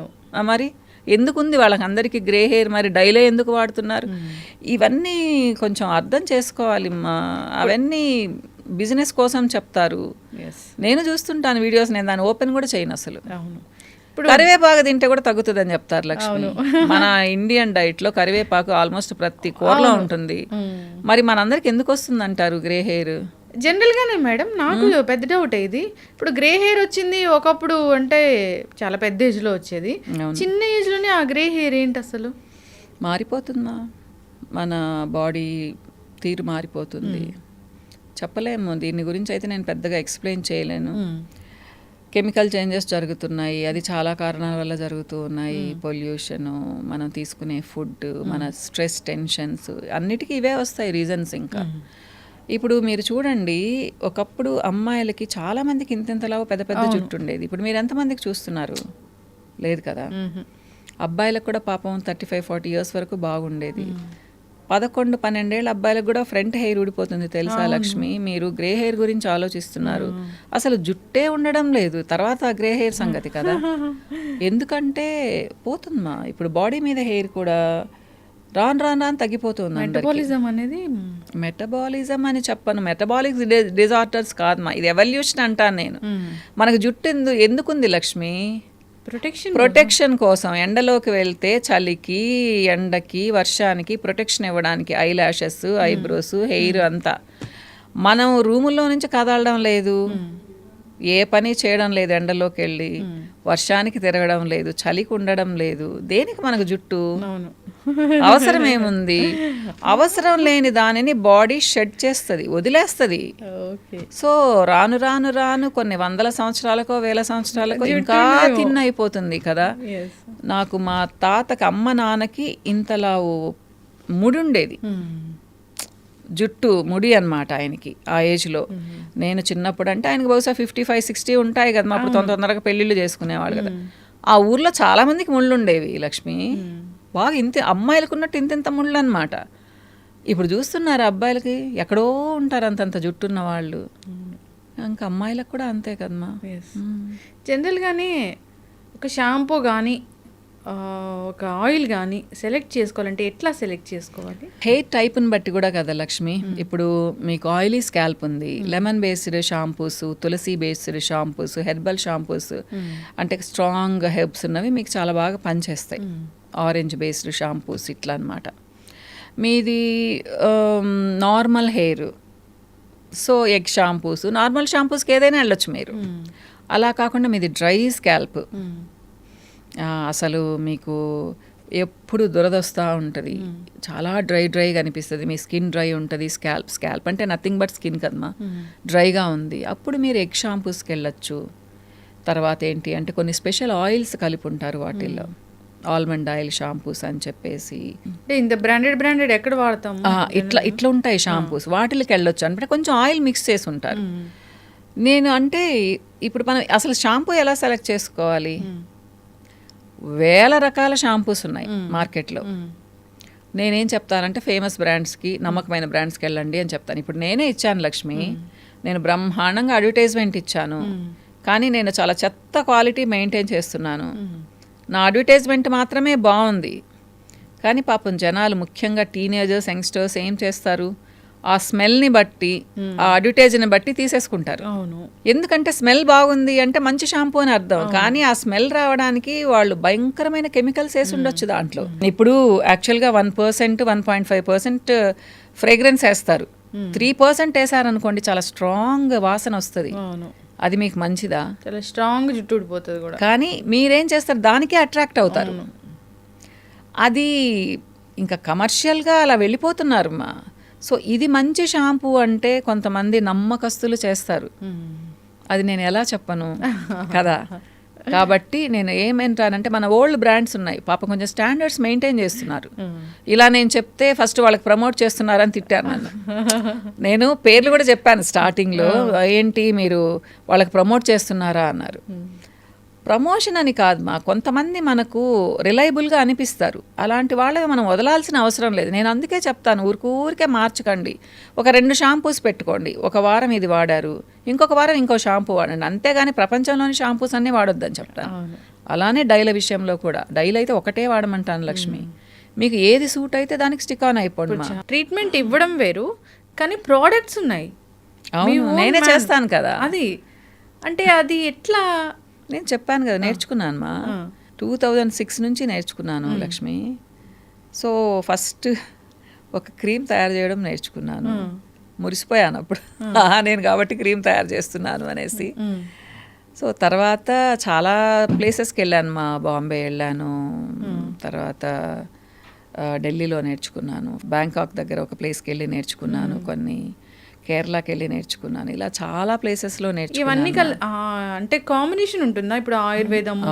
మరి ఎందుకుంది వాళ్ళకి అందరికీ గ్రే హెయిర్? మరి డైలే ఎందుకు వాడుతున్నారు? ఇవన్నీ కొంచెం అర్థం చేసుకోవాలి. అవన్నీ బిజినెస్ కోసం చెప్తారు. నేను చూస్తుంటాను వీడియోస్, నేను దాన్ని ఓపెన్ కూడా చేయను అసలు. కరివేపాకు తింటే కూడా తగ్గుతుంది అని చెప్తారు లక్ష్మి. మన ఇండియన్ డైట్ లో కరివేపాకు ఆల్మోస్ట్ ప్రతి కూరలో ఉంటుంది. మరి మనందరికి ఎందుకు వస్తుంది అంటారు గ్రే హెయిర్? జనరల్గానే మేడం, నాకు పెద్ద డౌట్ ఇది. ఇప్పుడు గ్రే హెయిర్ వచ్చింది ఒకప్పుడు, అంటే చాలా పెద్ద ఏజ్లో వచ్చేది, చిన్న ఏజ్లోనే ఆ గ్రే హెయిర్ ఏంటి అసలు? మారిపోతుందా? మన బాడీ తీరు మారిపోతుంది. చెప్పలేము, దీని గురించి అయితే నేను పెద్దగా ఎక్స్ప్లెయిన్ చేయలేను. కెమికల్ చేంజెస్ జరుగుతున్నాయి, అది చాలా కారణాల వల్ల జరుగుతూ ఉన్నాయి. పొల్యూషను, మనం తీసుకునే ఫుడ్, మన స్ట్రెస్, టెన్షన్స్, అన్నిటికీ ఇవే వస్తాయి రీజన్స్. ఇంకా ఇప్పుడు మీరు చూడండి, ఒకప్పుడు అమ్మాయిలకి చాలా మందికి ఇంతెంతలాగా పెద్ద పెద్ద జుట్టు ఉండేది. ఇప్పుడు మీరు ఎంతమందికి చూస్తున్నారు? లేదు కదా. అబ్బాయిలకు కూడా పాపం 35-40 years వరకు బాగుండేది. 11-12 ఏళ్ళ అబ్బాయిలకు కూడా ఫ్రంట్ హెయిర్ ఊడిపోతుంది తెలుసా లక్ష్మి? మీరు గ్రే హెయిర్ గురించి ఆలోచిస్తున్నారు, అసలు జుట్టే ఉండడం లేదు, తర్వాత గ్రే హెయిర్ సంగతి కదా. ఎందుకంటే పోతుందమ్మా, ఇప్పుడు బాడీ మీద హెయిర్ కూడా రాను తగ్గిపోతుంది. మెటబాలిజం అనేది, మెటబాలిజం అని చెప్పను, మెటబాలిక్ డిజార్డర్స్ కాదమ్మా, ఇది ఎవల్యూషన్ అంటాను నేను. మనకు జుట్టు ఎందుకుంది లక్ష్మి? ప్రొటెక్షన్ కోసం. ఎండలోకి వెళ్తే చలికి, ఎండకి, వర్షానికి ప్రొటెక్షన్ ఇవ్వడానికి. ఐ ల్యాషెస్, ఐబ్రోస్, హెయిర్ అంతా. మనం రూముల్లో నుంచి కదలడం లేదు, ఏ పని చేయడం లేదు, ఎండలోకి వెళ్ళి వర్షానికి తిరగడం లేదు, చలికి ఉండడం లేదు. దేనికి మనకు జుట్టు? అవసరం ఏముంది? అవసరం లేని దానిని బాడీ షెడ్ చేస్తుంది, వదిలేస్తుంది. సో రాను రాను రాను కొన్ని 100 సంవత్సరాలకో 1000 సంవత్సరాలకో ఇంకా తిన్న అయిపోతుంది కదా. నాకు మా తాతకి, అమ్మ నాన్నకి ఇంతలా ముడి ఉండేది, జుట్టు ముడి అనమాట ఆయనకి ఆ ఏజ్లో. నేను చిన్నప్పుడు అంటే ఆయనకి బహుశా 55-60 ఉంటాయి కదా. మా అప్పుడు తొందరగా పెళ్ళిళ్ళు చేసుకునేవాళ్ళు కదా. ఆ ఊర్లో చాలా మందికి ముళ్ళు ఉండేవి లక్ష్మి, బాగా ఇంత అమ్మాయిలకు ఉన్నట్టు ఇంత ముళ్ళు అనమాట. ఇప్పుడు చూస్తున్నారు అబ్బాయిలకి ఎక్కడో ఉంటారు అంతంత జుట్టున్న వాళ్ళు, ఇంకా అమ్మాయిలకు కూడా అంతే కదమ్మా. జనరల్గానే ఒక షాంపూ కానీ ఒక ఆయిల్ కానీ సెలెక్ట్ చేసుకోవాలంటే ఎట్లా సెలెక్ట్ చేసుకోవాలి? హెయిర్ టైప్ని బట్టి కూడా కదా లక్ష్మి. ఇప్పుడు మీకు ఆయిలీ స్కాల్ప్ ఉంది, లెమన్ బేస్డ్ షాంపూస్, తులసి బేస్డ్ షాంపూస్, హెర్బల్ షాంపూస్ అంటే స్ట్రాంగ్ హెర్బ్స్ ఉన్నవి మీకు చాలా బాగా పనిచేస్తాయి. ఆరెంజ్ బేస్డ్ షాంపూస్ ఇట్లా అనమాట. మీది normal hair, so egg shampoos, normal షాంపూస్కి ఏదైనా వెళ్ళొచ్చు మీరు. అలా కాకుండా మీది డ్రై స్కాల్ప్, అసలు మీకు ఎప్పుడు దురదొస్తూ ఉంటుంది, చాలా డ్రైగా అనిపిస్తుంది, మీ స్కిన్ డ్రై ఉంటుంది. స్కాల్ప్ అంటే నథింగ్ బట్ స్కిన్ కదమ్మా, డ్రైగా ఉంది, అప్పుడు మీరు ఎగ్ షాంపూస్కి వెళ్ళొచ్చు. తర్వాత ఏంటి అంటే కొన్ని స్పెషల్ ఆయిల్స్ కలిపి ఉంటారు వాటిల్లో, ఆల్మండ్ ఆయిల్ షాంపూస్ అని చెప్పేసి. ఇంత బ్రాండెడ్ ఎక్కడ వాడతాం, ఇట్లా ఉంటాయి షాంపూస్, వాటికి వెళ్ళొచ్చు. అంటే కొంచెం ఆయిల్ మిక్స్ చేసి ఉంటారు. నేను అంటే ఇప్పుడు మనం అసలు షాంపూ ఎలా సెలెక్ట్ చేసుకోవాలి? వేల రకాల షాంపూస్ ఉన్నాయి మార్కెట్లో. నేనేం చెప్తానంటే ఫేమస్ బ్రాండ్స్కి, నమ్మకమైన బ్రాండ్స్కి వెళ్ళండి అని చెప్తాను. ఇప్పుడు నేనే ఇచ్చాను లక్ష్మి, నేను బ్రహ్మాండంగా అడ్వర్టైజ్మెంట్ ఇచ్చాను, కానీ నేను చాలా చెత్త క్వాలిటీ మెయింటైన్ చేస్తున్నాను. నా అడ్వర్టైజ్మెంట్ మాత్రమే బాగుంది, కానీ పాపం జనాలు ముఖ్యంగా టీనేజర్స్, యంగ్స్టర్స్ ఏం చేస్తారు, ఆ స్మెల్ని బట్టి, ఆ అడ్వర్టైజ్ని బట్టి తీసేసుకుంటారు. ఎందుకంటే స్మెల్ బాగుంది అంటే మంచి షాంపూ అని అర్థం, కానీ ఆ స్మెల్ రావడానికి వాళ్ళు భయంకరమైన కెమికల్స్ వేసి ఉండొచ్చు దాంట్లో. ఇప్పుడు యాక్చువల్గా 1%, 1.5% ఫ్రేగ్రెన్స్ వేస్తారు, 3% వేసారనుకోండి చాలా స్ట్రాంగ్ వాసన వస్తుంది. అది మీకు మంచిదా? చాలా స్ట్రాంగ్ జుట్టు ఊడిపోతుంది కూడా. కానీ మీరేం చేస్తారు, దానికే అట్రాక్ట్ అవుతారు. అది ఇంకా కమర్షియల్గా అలా వెళ్ళిపోతున్నారు మా. సో ఇది మంచి షాంపూ అంటే కొంతమంది నమ్మకస్తులు చేస్తారు, అది నేను ఎలా చెప్పను కదా. కాబట్టి నేను ఏమంటానంటే మన ఓల్డ్ బ్రాండ్స్ ఉన్నాయి, పాప కొంచెం స్టాండర్డ్స్ మెయింటైన్ చేస్తున్నారు. ఇలా నేను చెప్తే ఫస్ట్ వాళ్ళకి ప్రమోట్ చేస్తున్నారని తిట్టారు నన్ను. నేను పేర్లు కూడా చెప్పాను స్టార్టింగ్లో, ఏంటి మీరు వాళ్ళకి ప్రమోట్ చేస్తున్నారా అన్నారు. ప్రమోషన్ అని కాదు మా, కొంతమంది మనకు రిలయబుల్గా అనిపిస్తారు, అలాంటి వాళ్ళని మనం వదలాల్సిన అవసరం లేదు. నేను అందుకే చెప్తాను, ఊరికే మార్చకండి. ఒక 2 షాంపూస్ పెట్టుకోండి, ఒక వారం ఇది వాడారు, ఇంకొక వారం ఇంకో షాంపూ వాడండి, అంతేగాని ప్రపంచంలోని షాంపూస్ అన్నీ వాడొద్దని చెప్తాను. అలానే డైల విషయంలో కూడా, డైల్ అయితే ఒకటే వాడమంటాను లక్ష్మి, మీకు ఏది సూట్ అయితే దానికి స్టిక్ ఆన్ అయిపోండి మా. ట్రీట్మెంట్ ఇవ్వడం వేరు, కానీ ప్రోడక్ట్స్ ఉన్నాయి. అవును, నేనే చేస్తాను కదా. అది అంటే అది ఎట్లా? నేను చెప్పాను కదా, నేర్చుకున్నాను మా. 2006 నుంచి నేర్చుకున్నాను లక్ష్మి. సో ఫస్ట్ ఒక క్రీమ్ తయారు చేయడం నేర్చుకున్నాను, మురిసిపోయాను అప్పుడు నేను కాబట్టి క్రీమ్ తయారు చేస్తున్నాను అనేసి. సో తర్వాత చాలా ప్లేసెస్కి వెళ్ళాను మా, బాంబే వెళ్ళాను, తర్వాత ఢిల్లీలో నేర్చుకున్నాను, బ్యాంకాక్ దగ్గర ఒక ప్లేస్కి వెళ్ళి నేర్చుకున్నాను, కొన్ని కేరళకి వెళ్ళి నేర్చుకున్నాను, ఇలా చాలా ప్లేసెస్లో నేర్చుకున్నాను. ఇవన్నీ అంటే కాంబినేషన్ ఉంటుందా? ఇప్పుడు ఆయుర్వేదము,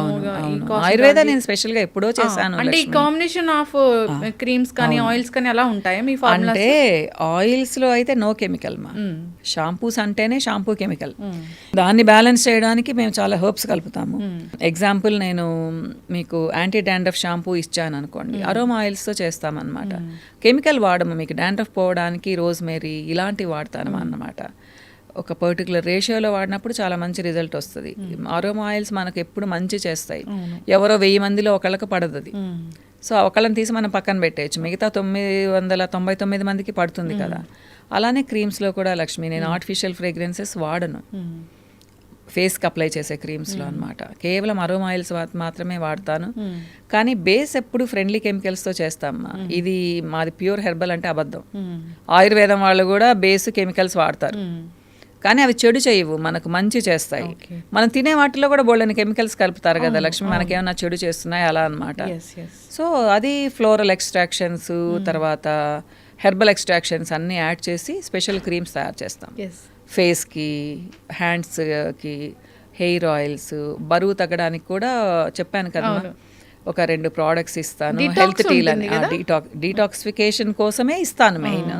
ఆయుర్వేద నేను స్పెషల్గా ఎప్పుడో చేశాను. అంటే ఈ కాంబినేషన్ ఆఫ్ క్రీమ్స్ కానీ ఆయిల్స్ కానీ అలా ఉంటాయా మీ ఫార్ములా? అంటే ఆయిల్స్లో అయితే నో కెమికల్ మా, షాంపూస్ అంటేనే షాంపూ కెమికల్. దాన్ని బ్యాలెన్స్ చేయడానికి మేము చాలా హెర్బ్స్ కలుపుతాము. ఎగ్జాంపుల్ నేను మీకు యాంటీ డాండ్రఫ్ షాంపూ ఇచ్చాను అనుకోండి, అరోమా ఆయిల్స్తో చేస్తామన్నమాట. కెమికల్ వాడము, మీకు డాండ్రఫ్ పోవడానికి రోజ్మేరీ ఇలాంటివి వాడతాను అన్నమాట. ఒక పర్టికులర్ రేషియోలో వాడినప్పుడు చాలా మంచి రిజల్ట్ వస్తుంది. అరోమా ఆయిల్స్ మనకు ఎప్పుడు మంచి చేస్తాయి, ఎవరో 1000 మందిలో ఒకళ్ళకి పడదు అది. సో ఒకళ్ళని తీసి మనం పక్కన పెట్టేయచ్చు, మిగతా 999 మందికి పడుతుంది కదా. అలానే క్రీమ్స్లో కూడా లక్ష్మి, నేను ఆర్టిఫిషియల్ ఫ్రేగ్రెన్సెస్ వాడను ఫేస్కి అప్లై చేసే క్రీమ్స్లో అనమాట. కేవలం అరోమా ఆయిల్స్ మాత్రమే వాడతాను, కానీ బేస్ ఎప్పుడు ఫ్రెండ్లీ కెమికల్స్తో చేస్తామా. ఇది మాది ప్యూర్ హెర్బల్ అంటే అబద్ధం. ఆయుర్వేదం వాళ్ళు కూడా బేస్ కెమికల్స్ వాడతారు, కానీ అవి చెడు చేయవు, మనకు మంచి చేస్తాయి. మనం తినే వాటిలో కూడా బోల్డని కెమికల్స్ కలుపుతారు కదా లక్ష్మి, మనకేమన్నా చెడు చేస్తున్నాయి అలా అనమాట. సో అది ఫ్లోరల్ ఎక్స్ట్రాక్షన్స్, తర్వాత హెర్బల్ ఎక్స్ట్రాక్షన్స్ అన్నీ యాడ్ చేసి స్పెషల్ క్రీమ్స్ తయారు చేస్తాం. ఫేస్కి, హ్యాండ్స్కి, హెయిర్ ఆయిల్స్, బరువు తగ్గడానికి కూడా చెప్పాను కదా, ఒక 2 ప్రోడక్ట్స్ ఇస్తాను. హెల్త్ టీల్ అని, డీటాక్సిఫికేషన్ కోసమే ఇస్తాను మెయిన్.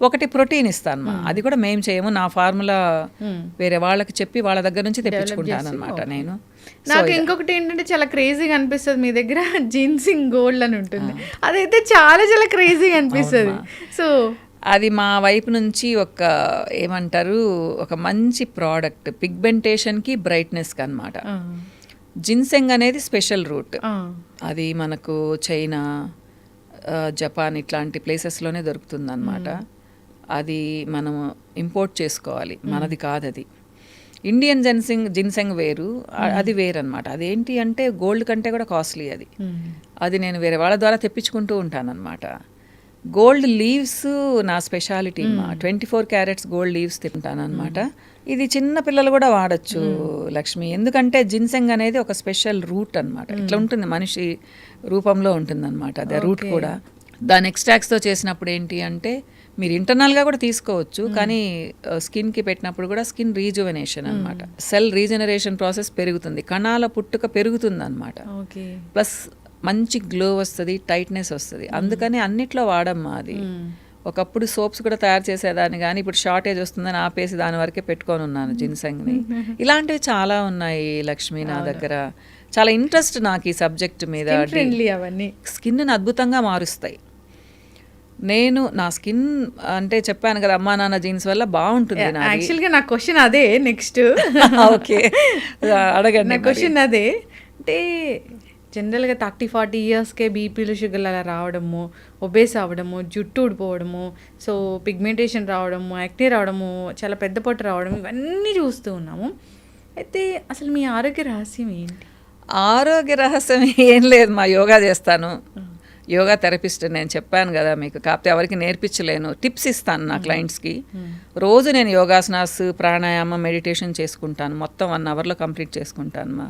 ఒకటి ప్రోటీన్ ఇస్తాను మా, అది కూడా మేము చేయము, నా ఫార్ములా వేరే వాళ్ళకి చెప్పి వాళ్ళ దగ్గర నుంచి తెప్పించుకుంటాను అనమాట నేను. నాకు ఇంకొకటి ఏంటంటే చాలా క్రేజీగా అనిపిస్తుంది మీ దగ్గర జిన్సింగ్ గోల్డ్ అని ఉంటుంది, అదైతే చాలా చాలా క్రేజీగా అనిపిస్తుంది. సో అది మా వైపు నుంచి ఒక ఏమంటారు, ఒక మంచి ప్రోడక్ట్ పిగ్మెంటేషన్కి బ్రైట్నెస్కి అనమాట. జిన్సెంగ్ అనేది స్పెషల్ రూట్, అది మనకు చైనా, జపాన్ ఇట్లాంటి ప్లేసెస్లోనే దొరుకుతుంది అనమాట. అది మనం ఇంపోర్ట్ చేసుకోవాలి, మనది కాదు అది. ఇండియన్ జిన్సెంగ్ వేరు, అది వేరు అనమాట. అదేంటి అంటే గోల్డ్ కంటే కూడా కాస్ట్లీ అది. అది నేను వేరే వాళ్ళ ద్వారా తెప్పించుకుంటూ ఉంటానన్నమాట. గోల్డ్ లీవ్స్ నా స్పెషాలిటీ మా, 24 క్యారెట్స్ గోల్డ్ లీవ్స్ తింటాను అనమాట. ఇది చిన్న పిల్లలు కూడా వాడచ్చు లక్ష్మి, ఎందుకంటే జిన్సెంగ్ అనేది ఒక స్పెషల్ రూట్ అనమాట. ఇట్లా ఉంటుంది, మనిషి రూపంలో ఉంటుంది అనమాట అది రూట్ కూడా. దాని ఎక్స్ట్రాక్ట్స్తో చేసినప్పుడు ఏంటి అంటే మీరు ఇంటర్నల్గా కూడా తీసుకోవచ్చు, కానీ స్కిన్కి పెట్టినప్పుడు కూడా స్కిన్ రీజువనేషన్ అనమాట, సెల్ రీజనరేషన్ ప్రాసెస్ పెరుగుతుంది, కణాల పుట్టుక పెరుగుతుంది అనమాట. ప్లస్ మంచి గ్లో వస్తుంది, టైట్నెస్ వస్తుంది. అందుకని అన్నిట్లో వాడమ్మా అది. ఒకప్పుడు సోప్స్ కూడా తయారు చేసేదాన్ని, కానీ ఇప్పుడు షార్టేజ్ వస్తుందని ఆపేసి దాని వరకే పెట్టుకొని ఉన్నాను జిన్సెంగ్ని. ఇలాంటివి చాలా ఉన్నాయి లక్ష్మి నా దగ్గర. చాలా ఇంట్రెస్ట్ నాకు ఈ సబ్జెక్ట్ మీద. అవన్నీ స్కిన్ని అద్భుతంగా మారుస్తాయి. నేను నా స్కిన్ అంటే చెప్పాను కదా, అమ్మా నాన్న జీన్స్ వల్ల బాగుంటుంది. యాక్చువల్గా నా క్వశ్చన్ అదే నెక్స్ట్. ఓకే అడగండి. నా క్వశ్చన్ అదే, అంటే జనరల్గా 30-40 ఇయర్స్కే బీపీలు షుగర్లు అలా రావడము, ఒబేస్ అవ్వడము, జుట్టు ఊడిపోవడము, సో పిగ్మెంటేషన్ రావడము, యాక్నే రావడము, చాలా పెద్ద పొట్టు రావడం, ఇవన్నీ చూస్తూ ఉన్నాము. అయితే అసలు మీ ఆరోగ్య రహస్యం ఏంటి? ఆరోగ్య రహస్యం ఏం లేదు మా, యోగా చేస్తాను, యోగా థెరపిస్ట్ నేను చెప్పాను కదా మీకు. కాకపోతే ఎవరికి నేర్పించలేను, టిప్స్ ఇస్తాను నా క్లయింట్స్కి. రోజు నేను యోగాసనాస్, ప్రాణాయామం, మెడిటేషన్ చేసుకుంటాను, మొత్తం 1 అవర్లో కంప్లీట్ చేసుకుంటాను మా.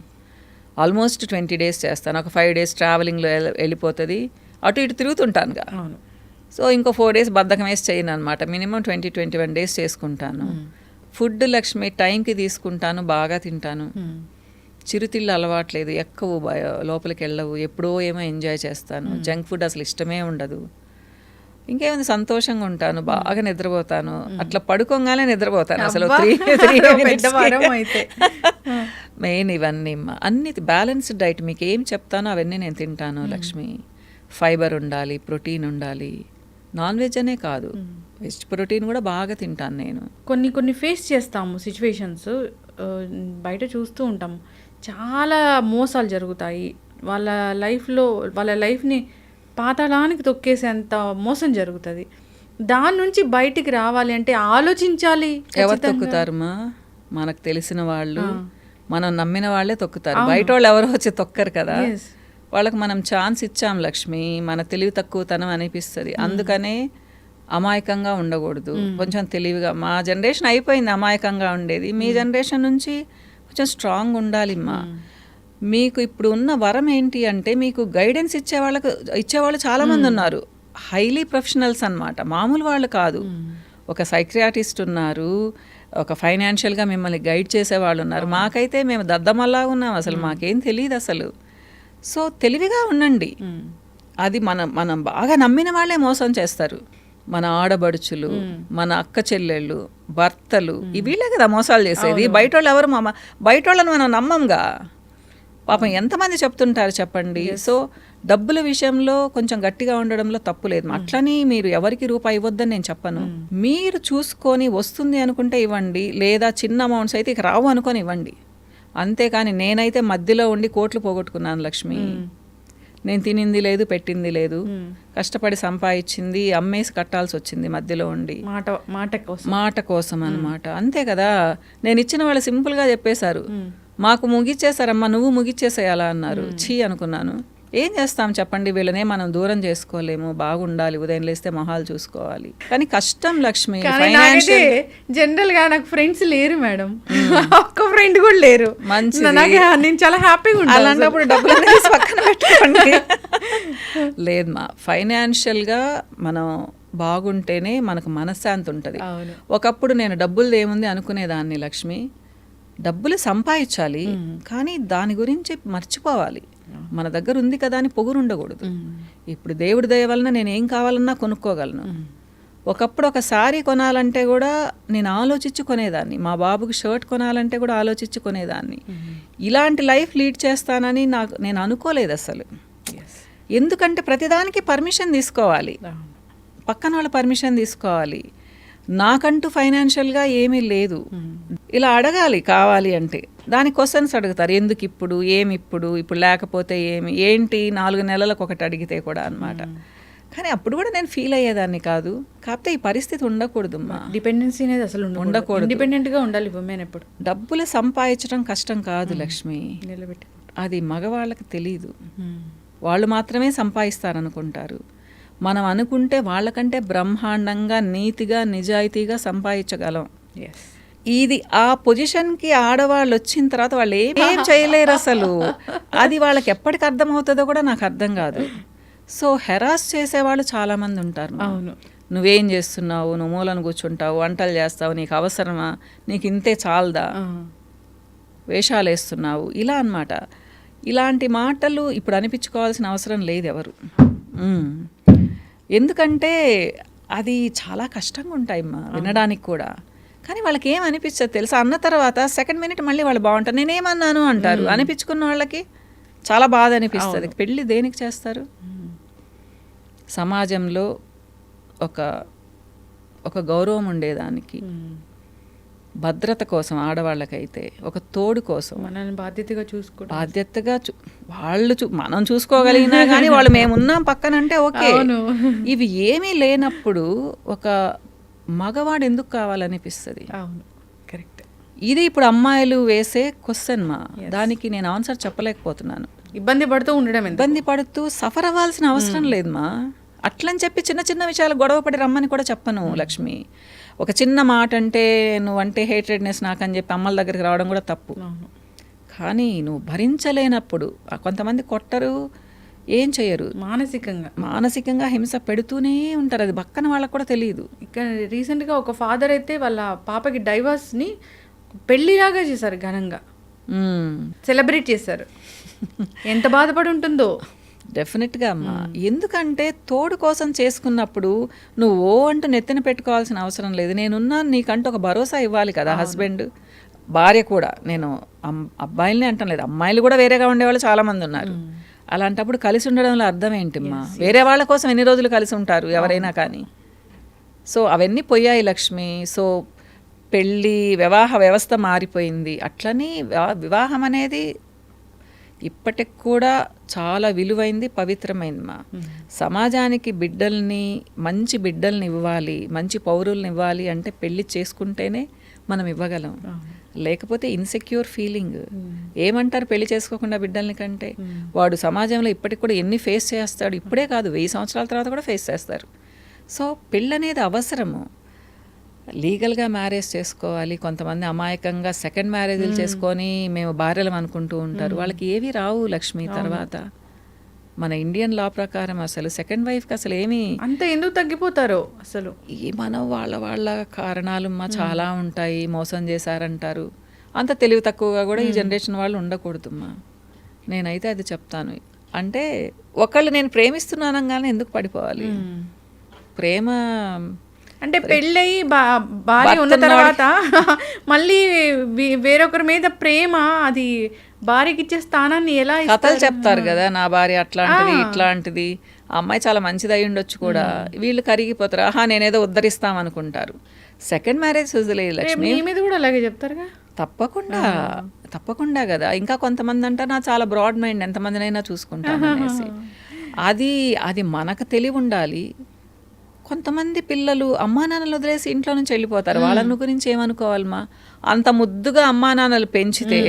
ఆల్మోస్ట్ 20 డేస్ చేస్తాను. ఒక 5 డేస్ ట్రావెలింగ్లో వెళ్ళిపోతుంది, అటు ఇటు తిరుగుతుంటానుగా. సో ఇంకో 4 డేస్ బద్ధకం వేసి చేయను అనమాట. మినిమం 20-21 డేస్ చేసుకుంటాను. ఫుడ్ లక్ష్మి టైంకి తీసుకుంటాను, బాగా తింటాను. చిరుతిళ్ళు అలవాట్లేదు, ఎక్కువ లోపలికి వెళ్ళవు, ఎప్పుడో ఏమో ఎంజాయ్ చేస్తాను. జంక్ ఫుడ్ అసలు ఇష్టమే ఉండదు. ఇంకేమైంది, సంతోషంగా ఉంటాను, బాగా నిద్రపోతాను. అట్లా పడుకోగానే నిద్రపోతాను అసలు. 3 మెయిన్ ఇవన్నీ అన్ని బ్యాలెన్స్డ్ డైట్ మీకు ఏం చెప్తానో అవన్నీ నేను తింటాను లక్ష్మి. ఫైబర్ ఉండాలి, ప్రోటీన్ ఉండాలి, నాన్ వెజ్ అనే కాదు, వెజ్ ప్రోటీన్ కూడా బాగా తింటాను నేను. కొన్ని ఫేస్ చేస్తాము సిచ్యువేషన్స్, బయట చూస్తూ ఉంటాము, చాలా మోసాలు జరుగుతాయి. వాళ్ళ లైఫ్ని పాతాళానికి తొక్కేసేంత మోసం జరుగుతుంది. దాని నుంచి బయటికి రావాలి అంటే ఆలోచించాలి. ఎవరు తొక్కుతారమ్మా? మనకు తెలిసిన వాళ్ళు, మనం నమ్మిన వాళ్ళే తొక్కుతారు. బయట వాళ్ళు ఎవరో వచ్చి తొక్కరు కదా. వాళ్ళకి మనం ఛాన్స్ ఇచ్చాం లక్ష్మి, మన తెలివి తక్కువతనం అనిపిస్తుంది. అందుకనే అమాయకంగా ఉండకూడదు, కొంచెం తెలివిగా. మా జనరేషన్ అయిపోయింది అమాయకంగా ఉండేది, మీ జనరేషన్ నుంచి కొంచెం స్ట్రాంగ్ ఉండాలి అమ్మా. మీకు ఇప్పుడు ఉన్న వరం ఏంటి అంటే మీకు గైడెన్స్ ఇచ్చేవాళ్ళు చాలామంది ఉన్నారు, హైలీ ప్రొఫెషనల్స్ అన్నమాట, మామూలు వాళ్ళు కాదు. ఒక సైక్రియాటిస్ట్ ఉన్నారు, ఒక ఫైనాన్షియల్గా మిమ్మల్ని గైడ్ చేసేవాళ్ళు ఉన్నారు. మాకైతే మేము దద్దమల్లా ఉన్నాం, అసలు మాకేం తెలియదు అసలు. సో తెలివిగా ఉండండి. అది మనం బాగా నమ్మిన వాళ్ళే మోసం చేస్తారు. మన ఆడబడుచులు, మన అక్క చెల్లెళ్ళు, భర్తలు, వీళ్ళే కదా మోసాలు చేసేది. బయట వాళ్ళు ఎవరు బయట వాళ్ళని మనం నమ్మంగా. పాపం ఎంతమంది చెప్తుంటారు చెప్పండి. సో డబ్బుల విషయంలో కొంచెం గట్టిగా ఉండడంలో తప్పు లేదు. అట్లని మీరు ఎవరికి రూపాయి ఇవ్వద్దని నేను చెప్పను. మీరు చూసుకొని వస్తుంది అనుకుంటే ఇవ్వండి, లేదా చిన్న అమౌంట్స్ అయితే ఇక రావు అనుకొని ఇవ్వండి. అంతేకాని నేనైతే మధ్యలో ఉండి కోట్లు పోగొట్టుకున్నాను లక్ష్మి. నేను తినింది లేదు, పెట్టింది లేదు, కష్టపడి సంపాదించింది అమ్మేసి కట్టాల్సి వచ్చింది మధ్యలో ఉండి, మాట కోసం అన్నమాట. అంతే కదా. నేను ఇచ్చిన వాళ్ళు సింపుల్గా చెప్పేశారు, మాకు ముగిచ్చేసారమ్మా, నువ్వు ముగిచ్చేసేయాలా అన్నారు. ఛీ అనుకున్నాను. ఏం చేస్తాం చెప్పండి, వీళ్ళనే మనం దూరం చేసుకోలేము. బాగుండాలి, ఉదయం లేస్తే మొహాలు చూసుకోవాలి, కానీ కష్టం లక్ష్మి. జనరల్ గా నాకు ఫ్రెండ్స్ లేరు మేడం, ఒక్క ఫ్రెండ్ కూడా లేరు. మంచిది, నేను చాలా హ్యాపీగా ఉంటాను. అలాంటప్పుడు డబ్బులు పక్కన పెట్టుకోండి. లేదు మా, ఫైనాన్షియల్గా మనం బాగుంటేనే మనకు మనశ్శాంతి ఉంటుంది. ఒకప్పుడు నేను డబ్బులు ఏముంది అనుకునేదాన్ని లక్ష్మి. డబ్బులు సంపాదించాలి, కానీ దాని గురించి మర్చిపోవాలి. మన దగ్గర ఉంది కదా అని పొగురు ఉండకూడదు. ఇప్పుడు దేవుడి దయ వలన నేను ఏం కావాలన్నా కొనుక్కోగలను. ఒకప్పుడు ఒక శారీ కొనాలంటే కూడా నేను ఆలోచించి కొనేదాన్ని, మా బాబుకి షర్ట్ కొనాలంటే కూడా ఆలోచించి కొనేదాన్ని. ఇలాంటి లైఫ్ లీడ్ చేస్తానని నేను అనుకోలేదు అసలు. ఎందుకంటే ప్రతిదానికి పర్మిషన్ తీసుకోవాలి, పక్కన వాళ్ళ పర్మిషన్ తీసుకోవాలి. నాకంటూ ఫైనాన్షియల్గా ఏమీ లేదు. ఇలా అడగాలి కావాలి అంటే, దాని క్వశ్చన్స్ అడుగుతారు. ఎందుకు ఇప్పుడు, ఏమి ఇప్పుడు లేకపోతే ఏంటి 4 నెలలకు ఒకటి అడిగితే కూడా అన్నమాట. కానీ అప్పుడు కూడా నేను ఫీల్ అయ్యేదాన్ని కాదు. కాకపోతే ఈ పరిస్థితి ఉండకూడదు. డిపెండెన్సీ అనేది అసలు ఉండకూడదు. ఇండిపెండెంట్గా ఉండాలి ఉమెన్. ఎప్పుడు డబ్బులు సంపాదించడం కష్టం కాదు లక్ష్మి, అది మగవాళ్ళకి తెలీదు. వాళ్ళు మాత్రమే సంపాదిస్తారనుకుంటారు. మనం అనుకుంటే వాళ్ళకంటే బ్రహ్మాండంగా, నీతిగా, నిజాయితీగా సంపాదించగలం. ఇది ఆ పొజిషన్కి ఆడవాళ్ళు వచ్చిన తర్వాత వాళ్ళు ఏం చేయలేరు అసలు. అది వాళ్ళకి ఎప్పటికి అర్థమవుతుందో కూడా నాకు అర్థం కాదు. సో హెరాస్ చేసేవాళ్ళు చాలామంది ఉంటారు. అవును, నువ్వేం చేస్తున్నావు, నువ్వు మూలను కూర్చుంటావు, వంటలు చేస్తావు, నీకు అవసరమా, నీకు ఇంతే చాలదా, వేషాలు వేస్తున్నావు, ఇలా అన్నమాట. ఇలాంటి మాటలు ఇప్పుడు అనిపించుకోవాల్సిన అవసరం లేదు ఎవరు. ఎందుకంటే అది చాలా కష్టంగా ఉంటాయి వినడానికి కూడా. కానీ వాళ్ళకి ఏం అనిపిస్తుంది తెలుసా, అన్న తర్వాత సెకండ్ మినిట్ మళ్ళీ వాళ్ళు బాగుంటారు, నేనేమన్నాను అంటారు. అనిపించుకున్న వాళ్ళకి చాలా బాధ అనిపిస్తుంది. పెళ్ళి దేనికి చేస్తారు? సమాజంలో ఒక గౌరవం ఉండేదానికి, భద్రత కోసం, ఆడవాళ్ళకైతే ఒక తోడు కోసం, మనల్ని బాధ్యతగా మనం చూసుకోగలిగినా కానీ వాళ్ళు మేమున్నాం పక్కనంటే ఓకే. ఇవి ఏమీ లేనప్పుడు ఒక మగవాడు ఎందుకు కావాలనిపిస్తుంది. ఇది ఇప్పుడు అమ్మాయిలు వేసే క్వశ్చన్ దానికి నేను ఆన్సర్ చెప్పలేకపోతున్నాను. ఇబ్బంది పడుతూ సఫర్ అవ్వాల్సిన అవసరం లేదమ్మా. అట్లని చెప్పి చిన్న చిన్న విషయాలు గొడవపడి రమ్మని కూడా చెప్పను లక్ష్మి. ఒక చిన్న మాట అంటే నువ్వంటే హేట్రెడ్నెస్ నాకని చెప్పి అమ్మల దగ్గరికి రావడం కూడా తప్పు. కానీ నువ్వు భరించలేనప్పుడు కొంతమంది కొట్టరు, ఏం చేయరు, మానసికంగా హింస పెడుతూనే ఉంటారు. అది పక్కన వాళ్ళకు కూడా తెలియదు. ఇక్కడ రీసెంట్గా ఒక ఫాదర్ అయితే వాళ్ళ పాపకి డైవర్స్ని పెళ్లిలాగా చేశారు, ఘనంగా సెలబ్రేట్ చేశారు. ఎంత బాధపడి ఉంటుందో. డెఫినెట్గా అమ్మా. ఎందుకంటే తోడు కోసం చేసుకున్నప్పుడు నువ్వు ఓ అంటూ నెత్తిన పెట్టుకోవాల్సిన అవసరం లేదు. నేనున్నాను నీకంటూ ఒక భరోసా ఇవ్వాలి కదా హస్బెండ్, భార్య కూడా. నేను అబ్బాయిలనే అంటాం లేదు, అమ్మాయిలు కూడా వేరేగా ఉండేవాళ్ళు చాలామంది ఉన్నారు. అలాంటప్పుడు కలిసి ఉండడంలో అర్థం ఏంటమ్మా? వేరే వాళ్ళ కోసం ఎన్ని రోజులు కలిసి ఉంటారు ఎవరైనా కానీ. సో అవన్నీ పోయాయి లక్ష్మి. సో పెళ్ళి, వివాహ వ్యవస్థ మారిపోయింది. అట్లని వివాహం అనేది ఇప్పటికి కూడా చాలా విలువైంది, పవిత్రమైంది. సమాజానికి మంచి బిడ్డల్ని ఇవ్వాలి, మంచి పౌరుల్ని ఇవ్వాలి అంటే పెళ్ళి చేసుకుంటేనే మనం ఇవ్వగలం. లేకపోతే ఇన్సెక్యూర్ ఫీలింగ్. ఏమంటారు పెళ్లి చేసుకోకుండా బిడ్డల్ని కంటే? వాడు సమాజంలో ఇప్పటికి కూడా ఎన్ని ఫేస్ చేస్తాడు, ఇప్పుడే కాదు 1000 సంవత్సరాల తర్వాత కూడా ఫేస్ చేస్తారు. సో పెళ్ళి అనేది అవసరము. లీగల్గా మ్యారేజ్ చేసుకోవాలి. కొంతమంది అమాయకంగా సెకండ్ మ్యారేజ్లు చేసుకొని మేము భార్యలం అనుకుంటూ ఉంటారు. వాళ్ళకి ఏవి రావు లక్ష్మి. తర్వాత మన ఇండియన్ లా ప్రకారం అసలు సెకండ్ వైఫ్కి అసలు ఏమి అంత ఎందుకు తగ్గిపోతారో అసలు. మనం వాళ్ళ కారణాలు చాలా ఉంటాయి. మోసం చేశారంటారు. అంత తెలివి తక్కువగా కూడా ఈ జనరేషన్ వాళ్ళు ఉండకూడదుమ్మా. నేనైతే అది చెప్తాను. అంటే ఒకళ్ళు నేను ప్రేమిస్తున్నానగానే ఎందుకు పడిపోవాలి? ప్రేమ అంటే పెళ్ళయి భార్య ఉన్న తర్వాత మళ్ళీ వేరొకరి మీద ప్రేమ, అది భార్యకి ఇచ్చే స్థానాన్ని ఎలా కథలు చెప్తారు కదా, నా భార్య అట్లాంటిది ఇట్లాంటిది, ఆ అమ్మాయి చాలా మంచిది అయి ఉండొచ్చు కూడా. వీళ్ళు కరిగిపోతారు, ఆహా నేనేదో ఉద్ధరిస్తామనుకుంటారు. సెకండ్ మ్యారేజ్ వదిలేదు లక్ష్మి. మీ మీద కూడా అలాగే చెప్తారుగా. తప్పకుండా కదా. ఇంకా కొంతమంది అంటారు నా చాలా బ్రాడ్ మైండ్, ఎంతమందినైనా చూసుకుంటాను అనేసి. అది మనకు తెలివి ఉండాలి. కొంతమంది పిల్లలు అమ్మా నాన్నలు వదిలేసి ఇంట్లో నుంచి వెళ్ళిపోతారు. వాళ్ళని గురించి ఏమనుకోవాలమ్మా? అంత ముద్దుగా అమ్మా నాన్నలు పెంచితే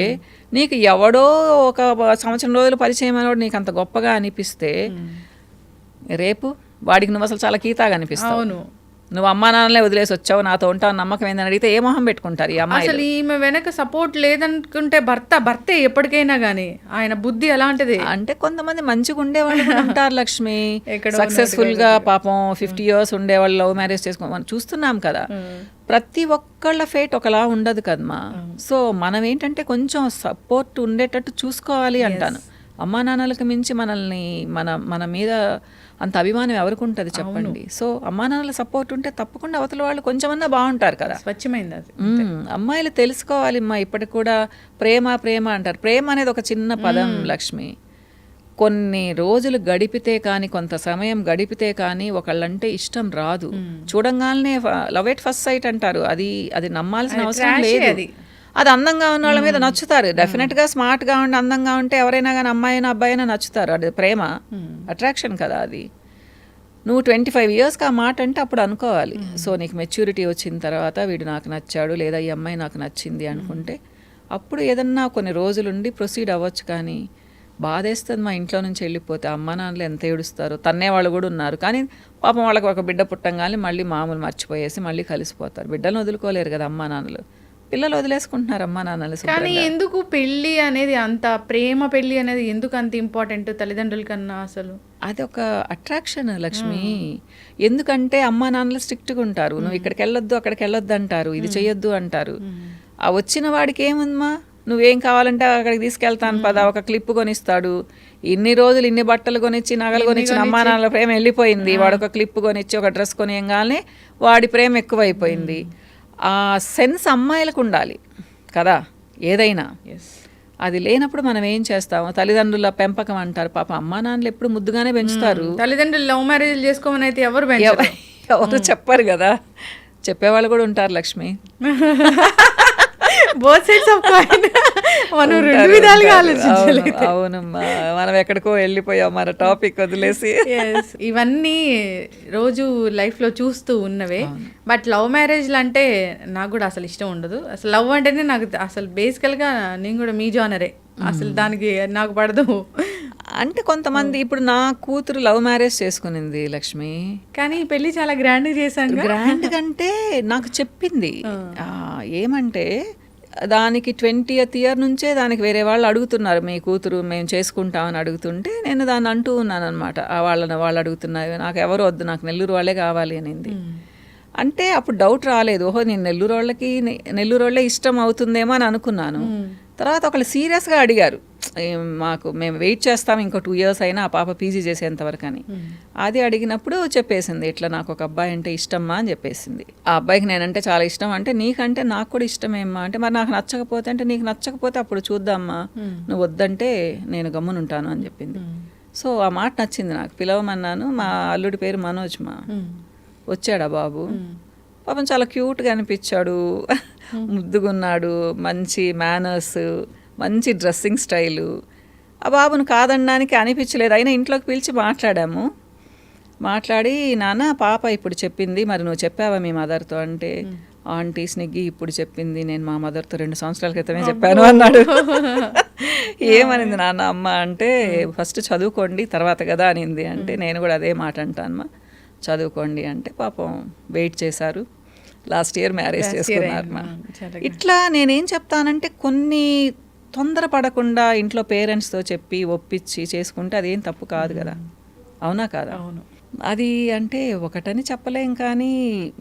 నీకు ఎవడో ఒక సంవత్సరం రోజులు పరిచయం అనేవాడు నీకు అంత గొప్పగా అనిపిస్తే రేపు వాడికి నువ్వు అసలు చాలా కీతాగా అనిపిస్తావు. నువ్వు అమ్మా నాన్నలే వదిలేసి వచ్చావు, నాతో ఉంటావు, నమ్మకం ఏందని అడిగితే ఏ మొహం పెట్టుకుంటారు ఈ అమ్మాయి? అసలు ఈమె వెనక సపోర్ట్ లేదనుకుంటే భర్తే ఎప్పటికైనా కానీ ఆయన బుద్ధి అలాంటిది. అంటే కొంతమంది మంచిగా ఉండేవాళ్ళు ఉంటారు లక్ష్మి, సక్సెస్ఫుల్ గా పాపం 50 years ఉండేవాళ్ళు లవ్ మ్యారేజ్ చేసుకోమని చూస్తున్నాం కదా. ప్రతి ఒక్కళ్ళ ఫేట్ ఒకలా ఉండదు కదమ్మా. సో మనం ఏంటంటే కొంచెం సపోర్ట్ ఉండేటట్టు చూసుకోవాలి అంటాను. అమ్మా నాన్నలకు మించి మన మీద అంత అభిమానం ఎవరికి ఉంటుంది చెప్పండి. సో అమ్మా నాన్నల సపోర్ట్ ఉంటే తప్పకుండా అవతల వాళ్ళు కొంచెమన్నా బాగుంటారు కదా. స్వచ్ఛమైంది అది. అమ్మాయిలు తెలుసుకోవాలి అమ్మా, ఇప్పటికి కూడా ప్రేమ ప్రేమ అంటారు. ప్రేమ అనేది ఒక చిన్న పదం లక్ష్మి. కొన్ని రోజులు గడిపితే కానీ, కొంత సమయం గడిపితే కానీ ఒకళ్ళంటే ఇష్టం రాదు. చూడంగానే లవ్ ఎట్ ఫస్ట్ సైట్ అంటారు, అది అది నమ్మాల్సిన అవసరం లేదు. అది అందంగా ఉన్న వాళ్ళ మీద నచ్చుతారు డెఫినెట్గా. స్మార్ట్గా ఉండి అందంగా ఉంటే ఎవరైనా కానీ అమ్మాయి అయినా అబ్బాయి అయినా నచ్చుతారు. అది ప్రేమ, అట్రాక్షన్ కదా అది. నువ్వు 25 ఇయర్స్కి ఆ మాట అంటే అప్పుడు అనుకోవాలి. సో నీకు మెచ్యూరిటీ వచ్చిన తర్వాత వీడు నాకు నచ్చాడు లేదా ఈ అమ్మాయి నాకు నచ్చింది అనుకుంటే అప్పుడు ఏదన్నా కొన్ని రోజులుండి ప్రొసీడ్ అవ్వచ్చు. కానీ బాధేస్తుంది మా ఇంట్లో నుంచి వెళ్ళిపోతే. అమ్మ నాన్నలు ఎంత ఏడుస్తారు, తన్నే వాళ్ళు కూడా ఉన్నారు. కానీ పాపం వాళ్ళకి ఒక బిడ్డ పుట్టంగానే మళ్ళీ మామూలు మర్చిపోయేసి మళ్ళీ కలిసిపోతారు. బిడ్డలను వదులుకోలేరు కదా అమ్మా నాన్నలు. పిల్లలు వదిలేసుకుంటున్నారు అమ్మా నాన్నలు. కానీ ఎందుకు పెళ్ళి అనేది అంత ప్రేమ, పెళ్ళి అనేది ఎందుకు అంత ఇంపార్టెంట్ తల్లిదండ్రుల కన్నా? అసలు అది ఒక అట్రాక్షన్ లక్ష్మి. ఎందుకంటే అమ్మా నాన్నలు స్ట్రిక్ట్గా ఉంటారు. నువ్వు ఇక్కడికి వెళ్ళొద్దు అక్కడికి వెళ్ళొద్దు అంటారు, ఇది చెయ్యొద్దు అంటారు. ఆ వచ్చిన వాడికి ఏముందమ్మా, నువ్వేం కావాలంటే అక్కడికి తీసుకెళ్తాను పదా, ఒక క్లిప్ కొనిస్తాడు. ఇన్ని రోజులు ఇన్ని బట్టలు కొనిచ్చి నగలు కొనిచ్చిన అమ్మా నాన్నల ప్రేమ వెళ్ళిపోయింది. వాడు ఒక క్లిప్ కొనిచ్చి ఒక డ్రెస్ కొనియగానే వాడి ప్రేమ ఎక్కువైపోయింది. ఆ సెన్స్ అమ్మాయిలకు ఉండాలి కదా ఏదైనా. అది లేనప్పుడు మనం ఏం చేస్తాము? తల్లిదండ్రుల పెంపకం అంటారు. పాప అమ్మా నాన్నలు ఎప్పుడు ముద్దుగానే పెంచుతారు. తల్లిదండ్రులు లవ్ మ్యారేజ్ చేసుకోమని అయితే ఎవరు చెప్పరు కదా. చెప్పేవాళ్ళు కూడా ఉంటారు Lakshmi. Both sides of coin. మనం రెండు విధాలుగా ఆలోచించాలి. అవునమ్మా, మనం ఎక్కడికో వెళ్ళిపోయాం మన టాపిక్ వదిలేసి. ఇవన్నీ రోజు లైఫ్లో చూస్తూ ఉన్నవే. బట్ లవ్ మ్యారేజ్లు అంటే నాకు కూడా అసలు ఇష్టం ఉండదు. అసలు లవ్ అంటేనే నాకు అసలు బేసికల్గా నేను కూడా మీ జానరే, అసలు దానికి నాకు పడదు. అంటే కొంతమంది ఇప్పుడు నా కూతురు లవ్ మ్యారేజ్ చేసుకునింది లక్ష్మి. కానీ పెళ్ళి చాలా గ్రాండ్గా చేశాను. గ్రాండ్ కంటే నాకు చెప్పింది ఏమంటే దానికి 20th ఇయర్ నుంచే దానికి వేరే వాళ్ళు అడుగుతున్నారు, మీ కూతురు మేము చేసుకుంటామని అడుగుతుంటే నేను దాన్ని అంటూ ఉన్నాను అనమాట. వాళ్ళు అడుగుతున్నారు, నాకు ఎవరు వద్దు, నాకు నెల్లూరు వాళ్ళే కావాలి అనింది. అంటే అప్పుడు డౌట్ రాలేదు, ఓహో నేను నెల్లూరు వాళ్ళే ఇష్టం అవుతుందేమో అని అనుకున్నాను. తర్వాత ఒకళ్ళు సీరియస్గా అడిగారు, మేము వెయిట్ చేస్తాం ఇంకో 2 years అయినా ఆ పాప పీజీ చేసేంతవరకు అని. అది అడిగినప్పుడు చెప్పేసింది, ఇట్లా నాకు ఒక అబ్బాయి అంటే ఇష్టమ్మా అని చెప్పేసింది. ఆ అబ్బాయికి నేనంటే చాలా ఇష్టం. అంటే నీకంటే నాకు కూడా ఇష్టమేమ్మా అంటే, మరి నాకు నచ్చకపోతే అంటే, నీకు నచ్చకపోతే అప్పుడు చూద్దామ్మా, నువ్వు వద్దంటే నేను గమ్మునుంటాను అని చెప్పింది. సో ఆ మాట నచ్చింది నాకు. పిలవమన్నాను. మా అల్లుడి పేరు మనోజ్. వచ్చాడా బాబు, పాపం చాలా క్యూట్గా అనిపించాడు, ముద్దుగున్నాడు, మంచి మేనర్స్, మంచి డ్రెస్సింగ్ స్టైలు. ఆ బాబును కాదనడానికి అనిపించలేదు. అయినా ఇంట్లోకి పిలిచి మాట్లాడాము. మాట్లాడి, నాన్న పాప ఇప్పుడు చెప్పింది, మరి నువ్వు చెప్పావా మీ మదర్తో అంటే, ఆంటీ స్నిగ్గి ఇప్పుడు చెప్పింది, నేను మా మదర్తో 2 సంవత్సరాల క్రితమే చెప్పాను అన్నాడు. ఏమనింది నాన్న అమ్మ అంటే, ఫస్ట్ చదువుకోండి తర్వాత కదా అనింది. అంటే నేను కూడా అదే మాట అంటానమ్మా, చదువుకోండి అంటే. పాపం వెయిట్ చేశారు, లాస్ట్ ఇయర్ మ్యారేజ్ చేసుకున్నారు. ఇట్లా నేనేం చెప్తానంటే, కొన్ని తొందరపడకుండా ఇంట్లో పేరెంట్స్తో చెప్పి ఒప్పించి చేసుకుంటే అదేం తప్పు కాదు కదా, అవునా కాదా? అవును. అది అంటే ఒకటని చెప్పలేం. కానీ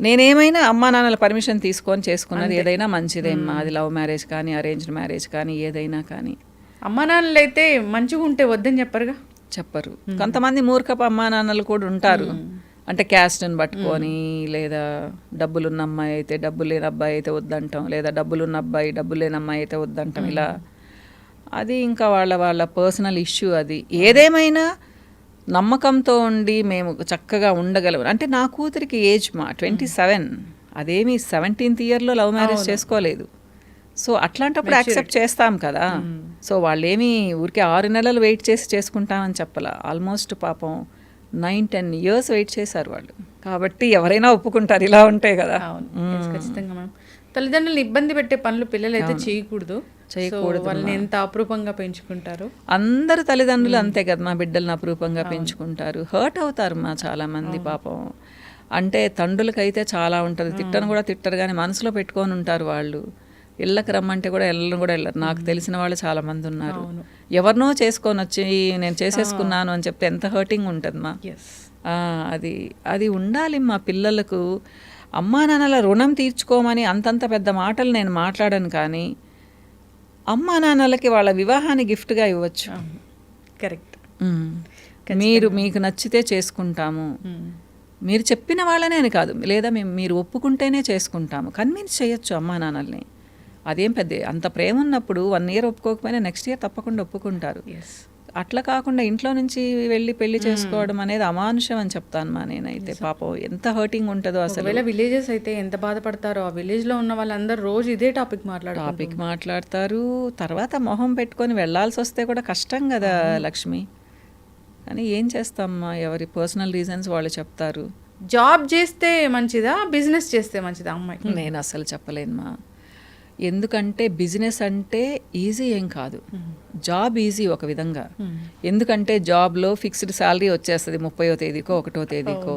నేనేమైనా అమ్మా నాన్నల పర్మిషన్ తీసుకొని చేసుకున్నది ఏదైనా మంచిదేమ్మా. అది లవ్ మ్యారేజ్ కానీ అరేంజ్డ్ మ్యారేజ్ కానీ ఏదైనా కానీ. అమ్మా నాన్నలు అయితే మంచిగా ఉంటే వద్దని చెప్పరుగా, చెప్పరు. కొంతమంది మూర్ఖపు అమ్మా నాన్నలు కూడా ఉంటారు. అంటే క్యాస్ట్ని పట్టుకొని, లేదా డబ్బులున్న అమ్మాయి అయితే డబ్బులు లేని అబ్బాయి అయితే వద్దంటాం, లేదా డబ్బులున్న అబ్బాయి డబ్బులు లేని అమ్మాయి అయితే వద్దంటాం. ఇలా అది ఇంకా వాళ్ళ పర్సనల్ ఇష్యూ. అది ఏదేమైనా నమ్మకంతో ఉండి మేము చక్కగా ఉండగలం. అంటే నా కూతురికి ఏజ్ 27, అదేమి 17th ఇయర్లో లవ్ మ్యారేజ్ చేసుకోలేదు. సో అట్లాంటప్పుడు యాక్సెప్ట్ చేస్తాం కదా. సో వాళ్ళేమి ఊరికే 6 నెలలు వెయిట్ చేసి చేసుకుంటామని చెప్పాల. ఆల్మోస్ట్ పాపం 9-10 years వెయిట్ చేశారు వాళ్ళు. కాబట్టి ఎవరైనా ఒప్పుకుంటారు ఇలా ఉంటే కదా. ఖచ్చితంగా మనం తల్లిదండ్రులు ఇబ్బంది పెట్టే పనులు పిల్లలు అయితే చేయకూడదు. వాళ్ళని ఎంత అపురూపంగా పెంచుకుంటారు. అందరు తల్లిదండ్రులు అంతే కదా, మా బిడ్డలను అపురూపంగా పెంచుకుంటారు. హర్ట్ అవుతారు చాలా మంది పాపం. అంటే తండ్రులకైతే చాలా ఉంటుంది, తిట్టను కూడా తిట్టరు కానీ మనసులో పెట్టుకొని ఉంటారు వాళ్ళు. ఇళ్ళకి రమ్మంటే కూడా వెళ్ళరు. నాకు తెలిసిన వాళ్ళు చాలా మంది ఉన్నారు. ఎవరినో చేసుకొని వచ్చి నేను చేసేసుకున్నాను అని చెప్తే ఎంత హర్టింగ్ ఉంటుందమ్మా. అది ఉండాలి మా పిల్లలకు. అమ్మా నాన్నల రుణం తీర్చుకోమని అంతంత పెద్ద మాటలు నేను మాట్లాడను, కానీ అమ్మా నాన్నలకి వాళ్ళ వివాహాన్ని గిఫ్ట్గా ఇవ్వచ్చు. కరెక్ట్. మీకు నచ్చితే చేసుకుంటాము, మీరు చెప్పిన వాళ్ళనే అని కాదు, లేదా మీరు ఒప్పుకుంటేనే చేసుకుంటాము, కన్విన్స్ చేయొచ్చు అమ్మా నాన్నల్ని. అదేం పెద్ద అంత ప్రేమ ఉన్నప్పుడు 1 ఇయర్ ఒప్పుకోకపోయినా నెక్స్ట్ ఇయర్ తప్పకుండా ఒప్పుకుంటారు. అట్లా కాకుండా ఇంట్లో నుంచి వెళ్ళి పెళ్లి చేసుకోవడం అనేది అమానుషం అని చెప్తాను మా నేనైతే. పాపం ఎంత హర్టింగ్ ఉంటుందో అసలు. విలేజెస్ అయితే ఎంత బాధపడతారో. ఆ విలేజ్ లో ఉన్న వాళ్ళందరూ రోజు ఇదే టాపిక్ మాట్లాడతారు. తర్వాత మొహం పెట్టుకొని వెళ్ళాల్సి వస్తే కూడా కష్టం కదా లక్ష్మి. కానీ ఏం చేస్తామ్మా, ఎవరి పర్సనల్ రీజన్స్ వాళ్ళు చెప్తారు. జాబ్ చేస్తే మంచిదా, బిజినెస్ చేస్తే మంచిదా అమ్మాయి? నేను అసలు చెప్పలేనుమా. ఎందుకంటే బిజినెస్ అంటే ఈజీ ఏం కాదు, జాబ్ ఈజీ ఒక విధంగా. ఎందుకంటే జాబ్లో ఫిక్స్డ్ శాలరీ వచ్చేస్తుంది 30వ తేదీకో 1వ తేదీకో.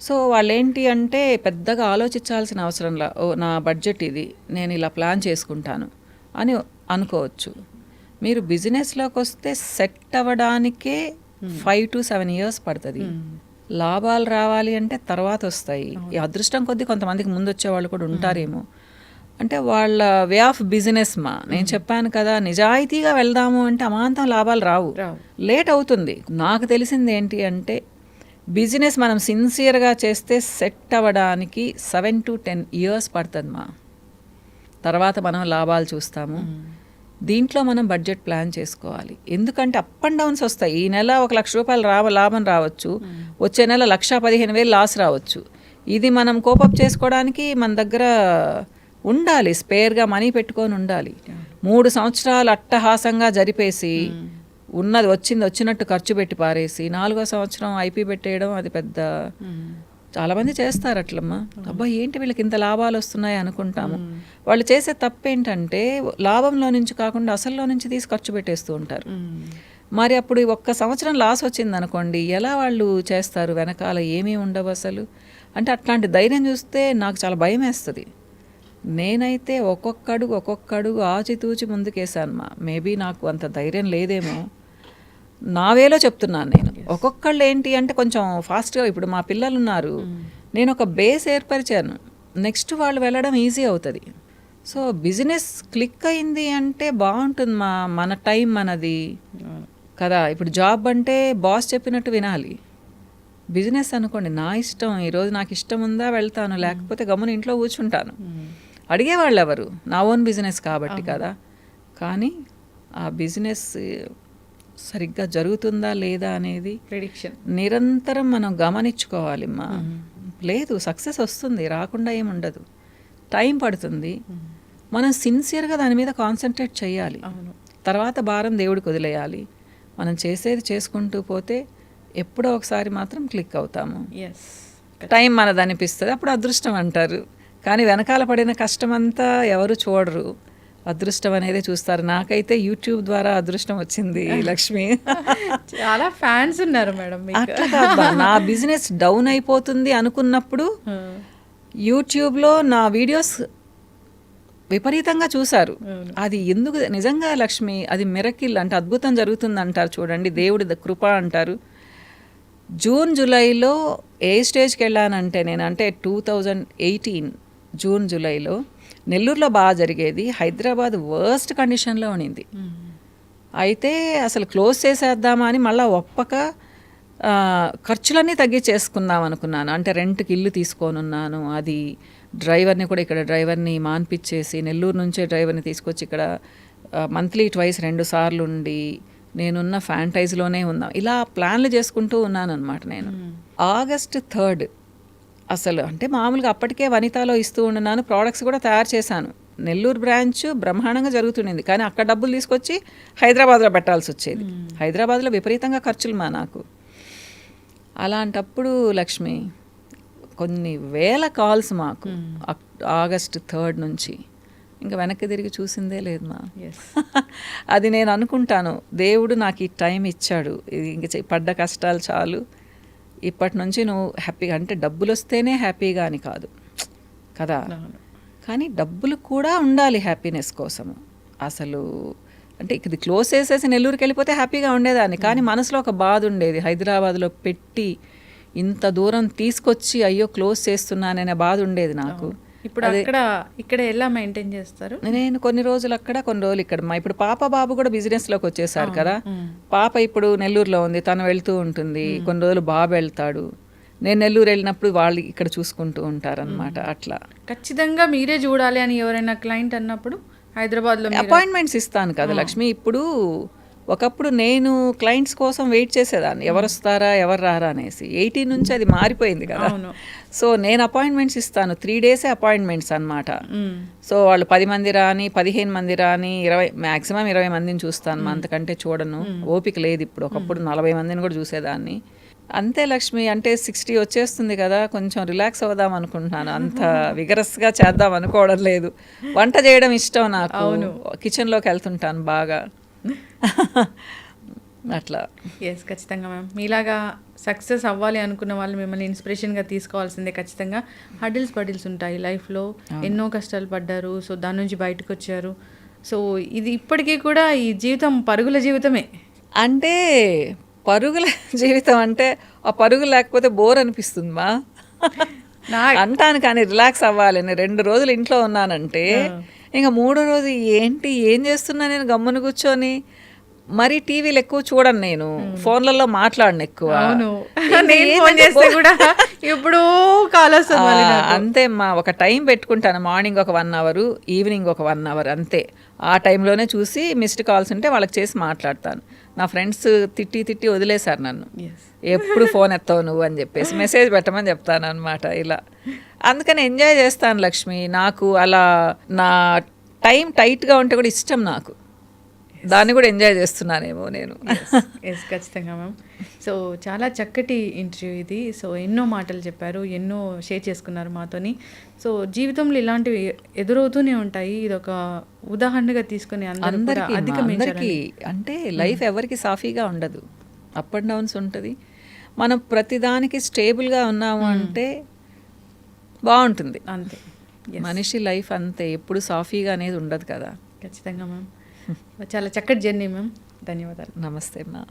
సో వాళ్ళు ఏంటి అంటే పెద్దగా ఆలోచించాల్సిన అవసరంలా, ఓ నా బడ్జెట్ ఇది, నేను ఇలా ప్లాన్ చేసుకుంటాను అని అనుకోవచ్చు. మీరు బిజినెస్లోకి వస్తే సెట్ అవ్వడానికే 5 to 7 years పడుతుంది. లాభాలు రావాలి అంటే తర్వాత వస్తాయి. ఈ అదృష్టం కొద్దీ కొంతమందికి ముందు వచ్చే వాళ్ళు కూడా ఉంటారేమో. అంటే వాళ్ళ వే ఆఫ్ బిజినెస్ నేను చెప్పాను కదా, నిజాయితీగా వెళ్దాము అంటే అమాంతం లాభాలు రావు, లేట్ అవుతుంది. నాకు తెలిసింది ఏంటి అంటే బిజినెస్ మనం సిన్సియర్గా చేస్తే సెట్ అవ్వడానికి 7 to 10 years పడుతుంది తర్వాత మనం లాభాలు చూస్తాము. దీంట్లో మనం బడ్జెట్ ప్లాన్ చేసుకోవాలి. ఎందుకంటే అప్ అండ్ డౌన్స్ వస్తాయి. ఈ నెల 1 లక్ష రూపాయలు లాభం రావచ్చు, వచ్చే నెల 1,15,000 లాస్ రావచ్చు. ఇది మనం కోపప్ చేసుకోవడానికి మన దగ్గర ఉండాలి, స్పేర్గా మనీ పెట్టుకొని ఉండాలి. 3 సంవత్సరాలు అట్టహాసంగా జరిపేసి ఉన్నది వచ్చినట్టు ఖర్చు పెట్టి పారేసి 4వ సంవత్సరం ఐపీ పెట్టేయడం అది పెద్ద. చాలామంది చేస్తారు అట్లమ్మా. అబ్బా ఏంటి వీళ్ళకి ఇంత లాభాలు వస్తున్నాయి అనుకుంటాము. వాళ్ళు చేసే తప్పేంటంటే లాభంలో నుంచి కాకుండా అసల్లో నుంచి తీసి ఖర్చు పెట్టేస్తూ ఉంటారు. మరి అప్పుడు 1 సంవత్సరం లాస్ వచ్చింది అనుకోండి, ఎలా వాళ్ళు చేస్తారు? వెనకాల ఏమీ ఉండవు అసలు. అంటే అట్లాంటి ధైర్యం చూస్తే నాకు చాలా భయం వేస్తుంది. నేనైతే ఒక్కొక్క అడుగు ఆచితూచి ముందుకేసాను. మేబీ నాకు అంత ధైర్యం లేదేమో, నా వేలో చెప్తున్నాను నేను. ఒక్కొక్కళ్ళు ఏంటి అంటే కొంచెం ఫాస్ట్గా, ఇప్పుడు మా పిల్లలు ఉన్నారు, నేను ఒక బేస్ ఏర్పరిచాను, నెక్స్ట్ వాళ్ళు వెళ్ళడం ఈజీ అవుతుంది. సో బిజినెస్ క్లిక్ అయింది అంటే బాగుంటుంది మన టైం మనది కదా. ఇప్పుడు జాబ్ అంటే బాస్ చెప్పినట్టు వినాలి. బిజినెస్ అనుకోండి, నా ఇష్టం, ఈరోజు నాకు ఇష్టం ఉందా వెళ్తాను, లేకపోతే గమ్మున ఇంట్లో కూర్చుంటాను. అడిగేవాళ్ళు ఎవరు? నా ఓన్ బిజినెస్ కాబట్టి కదా. కానీ ఆ బిజినెస్ సరిగ్గా జరుగుతుందా లేదా అనేది ప్రెడిక్షన్ నిరంతరం మనం గమనించుకోవాలి. లేదు, సక్సెస్ వస్తుంది, రాకుండా ఏముండదు, టైం పడుతుంది. మనం సిన్సియర్గా దాని మీద కాన్సన్ట్రేట్ చేయాలి. తర్వాత భారం దేవుడికి వదిలేయాలి. మనం చేసేది చేసుకుంటూ పోతే ఎప్పుడో ఒకసారి మాత్రం క్లిక్ అవుతాము. టైం మనది అనిపిస్తుంది, అప్పుడు అదృష్టం అంటారు. కానీ వెనకాల పడిన కష్టం అంతా ఎవరు చూడరు, అదృష్టం అనేది చూస్తారు. నాకైతే యూట్యూబ్ ద్వారా అదృష్టం వచ్చింది లక్ష్మి. చాలా ఫ్యాన్స్ ఉన్నారు మేడం. అట్లా కాదు, నా బిజినెస్ డౌన్ అయిపోతుంది అనుకున్నప్పుడు యూట్యూబ్లో నా వీడియోస్ విపరీతంగా చూశారు. అది ఎందుకు నిజంగా లక్ష్మి, అది మిరకిల్ అంటే అద్భుతం జరుగుతుంది అంటారు చూడండి, దేవుడి కృప అంటారు. జూన్ జూలైలో ఏ స్టేజ్కి వెళ్ళానంటే నేను, అంటే 2018 జూన్ జూలైలో నెల్లూరులో బాగా జరిగేది, హైదరాబాద్ వర్స్ట్ కండిషన్లో ఉండింది. అయితే అసలు క్లోజ్ చేసేద్దామా అని మళ్ళీ ఒప్పక ఖర్చులన్నీ తగ్గించేసుకుందాం అనుకున్నాను. అంటే రెంట్కి ఇల్లు తీసుకొని ఉన్నాను, అది డ్రైవర్ని కూడా ఇక్కడ డ్రైవర్ని మాన్పించేసి నెల్లూరు నుంచే డ్రైవర్ని తీసుకొచ్చి ఇక్కడ మంత్లీ 2 సార్లు ఉండి నేనున్న ఫ్రాంచైజీలోనే ఉందాం, ఇలా ప్లాన్లు చేసుకుంటూ ఉన్నాను అనమాట. నేను ఆగస్ట్ 3 అసలు అంటే మామూలుగా అప్పటికే వనితాలో ఇస్తూ ఉన్నాను, ప్రోడక్ట్స్ కూడా తయారు చేశాను. నెల్లూరు బ్రాంచ్ బ్రహ్మాండంగా జరుగుతుండేది, కానీ అక్కడ డబ్బులు తీసుకొచ్చి హైదరాబాద్లో పెట్టాల్సి వచ్చేది. హైదరాబాద్లో విపరీతంగా ఖర్చులు నాకు. అలాంటప్పుడు లక్ష్మి కొన్ని వేల కాల్స్ మాకు ఆగస్ట్ 3 నుంచి, ఇంకా వెనక్కి తిరిగి చూసిందే లేదు అది నేను అనుకుంటాను, దేవుడు నాకు ఈ టైం ఇచ్చాడు, ఇంక పడ్డ కష్టాలు చాలు, ఇప్పటి నుంచి నువ్వు హ్యాపీగా, అంటే డబ్బులు వస్తేనే హ్యాపీగా అని కాదు కదా, కానీ డబ్బులు కూడా ఉండాలి హ్యాపీనెస్ కోసము. అసలు అంటే ఇది క్లోజ్ చేసేసి నెల్లూరుకి వెళ్ళిపోతే హ్యాపీగా ఉండేదాన్ని, కానీ మనసులో ఒక బాధ ఉండేది. హైదరాబాద్లో పెట్టి ఇంత దూరం తీసుకొచ్చి అయ్యో క్లోజ్ చేస్తున్నాననే బాధ ఉండేది నాకు. ఇప్పుడు ఇక్కడ ఎలా మెయింటైన్ చేస్తారు? నేను కొన్ని రోజులు అక్కడ, కొన్ని రోజులు ఇక్కడ. ఇప్పుడు పాప బాబు కూడా బిజినెస్లోకి వచ్చేసారు కదా. పాప ఇప్పుడు నెల్లూరులో ఉంది, తను వెళ్తూ ఉంటుంది. కొన్ని రోజులు బాబు వెళ్తాడు, నేను నెల్లూరు వెళ్ళినప్పుడు వాళ్ళు ఇక్కడ చూసుకుంటూ ఉంటారనమాట. అట్లా ఖచ్చితంగా మీరే చూడాలి అని ఎవరైనా క్లయింట్ అన్నప్పుడు హైదరాబాద్లో అపాయింట్మెంట్స్ ఇస్తాను కదా లక్ష్మి. ఇప్పుడు ఒకప్పుడు నేను క్లయింట్స్ కోసం వెయిట్ చేసేదాన్ని, ఎవరు వస్తారా ఎవరు రారా అనేసి. 18 నుంచి అది మారిపోయింది కదా. సో నేను అపాయింట్మెంట్స్ ఇస్తాను, 3 డేసే అపాయింట్మెంట్స్ అనమాట. సో వాళ్ళు 10 మంది రాని, 15 మంది రాని, 20 మ్యాక్సిమం 20 మందిని చూస్తాను, అంతకంటే చూడను. ఓపిక లేదు ఇప్పుడు. ఒకప్పుడు 40 మందిని కూడా చూసేదాన్ని. అంతే లక్ష్మి. అంటే 60 వచ్చేస్తుంది కదా, కొంచెం రిలాక్స్ అవుదాం అనుకుంటున్నాను. అంత విగరస్గా చేద్దాం అనుకోవడం లేదు. వంట చేయడం ఇష్టం నాకు, కిచెన్లోకి వెళ్తుంటాను బాగా. అట్లా. ఎస్, ఖచ్చితంగా మ్యామ్. మీలాగా సక్సెస్ అవ్వాలి అనుకున్న వాళ్ళు మిమ్మల్ని ఇన్స్పిరేషన్గా తీసుకోవాల్సిందే. ఖచ్చితంగా హడిల్స్ ఉంటాయి లైఫ్లో, ఎన్నో కష్టాలు పడ్డారు, సో దాని నుంచి బయటకు వచ్చారు. సో ఇది ఇప్పటికీ కూడా ఈ జీవితం పరుగుల జీవితమే. అంటే పరుగుల జీవితం అంటే ఆ పరుగు లేకపోతే బోర్ అనిపిస్తుంది మా అంటాను. కానీ రిలాక్స్ అవ్వాలని 2 రోజులు ఇంట్లో ఉన్నానంటే ఇంకా 3వ రోజు ఏంటి ఏం చేస్తున్నా నేను గమ్మున కూర్చొని. మరి టీవీలు ఎక్కువ చూడను నేను, ఫోన్లలో మాట్లాడను ఎక్కువ. ఇప్పుడు అంతే మా, ఒక టైం పెట్టుకుంటాను. మార్నింగ్ ఒక 1 అవర్, ఈవినింగ్ ఒక 1 అవర్ అంతే. ఆ టైంలోనే చూసి మిస్డ్ కాల్స్ ఉంటే వాళ్ళకి చేసి మాట్లాడతాను. నా ఫ్రెండ్స్ తిట్టి వదిలేశారు నన్ను, ఎప్పుడు ఫోన్ ఎత్తావు నువ్వు అని చెప్పేసి. మెసేజ్ పెట్టమని చెప్తాను అనమాట ఇలా. అందుకని ఎంజాయ్ చేస్తాను లక్ష్మి. నాకు అలా నా టైం టైట్గా ఉంటే కూడా ఇష్టం నాకు. దాన్ని కూడా ఎంజాయ్ చేస్తున్నానేమో నేను. ఎస్, ఖచ్చితంగా మ్యామ్. సో చాలా చక్కటి ఇంటర్వ్యూ ఇది. సో ఎన్నో మాటలు చెప్పారు, ఎన్నో షేర్ చేసుకున్నారు మాతోని. సో జీవితంలో ఇలాంటివి ఎదురవుతూనే ఉంటాయి. ఇది ఒక ఉదాహరణగా తీసుకుని అందరికీ అంటే లైఫ్ ఎవరికి సాఫీగా ఉండదు, అప్ అండ్ డౌన్స్ ఉంటుంది. మనం ప్రతిదానికి స్టేబుల్గా ఉన్నాము అంటే బాగుంటుంది అంతే. మనిషి లైఫ్ అంతే, ఎప్పుడు సాఫీగా అనేది ఉండదు కదా. ఖచ్చితంగా మ్యామ్. చాలా చక్కటి జర్నీ మ్యామ్. ధన్యవాదాలు. నమస్తే అమ్మా.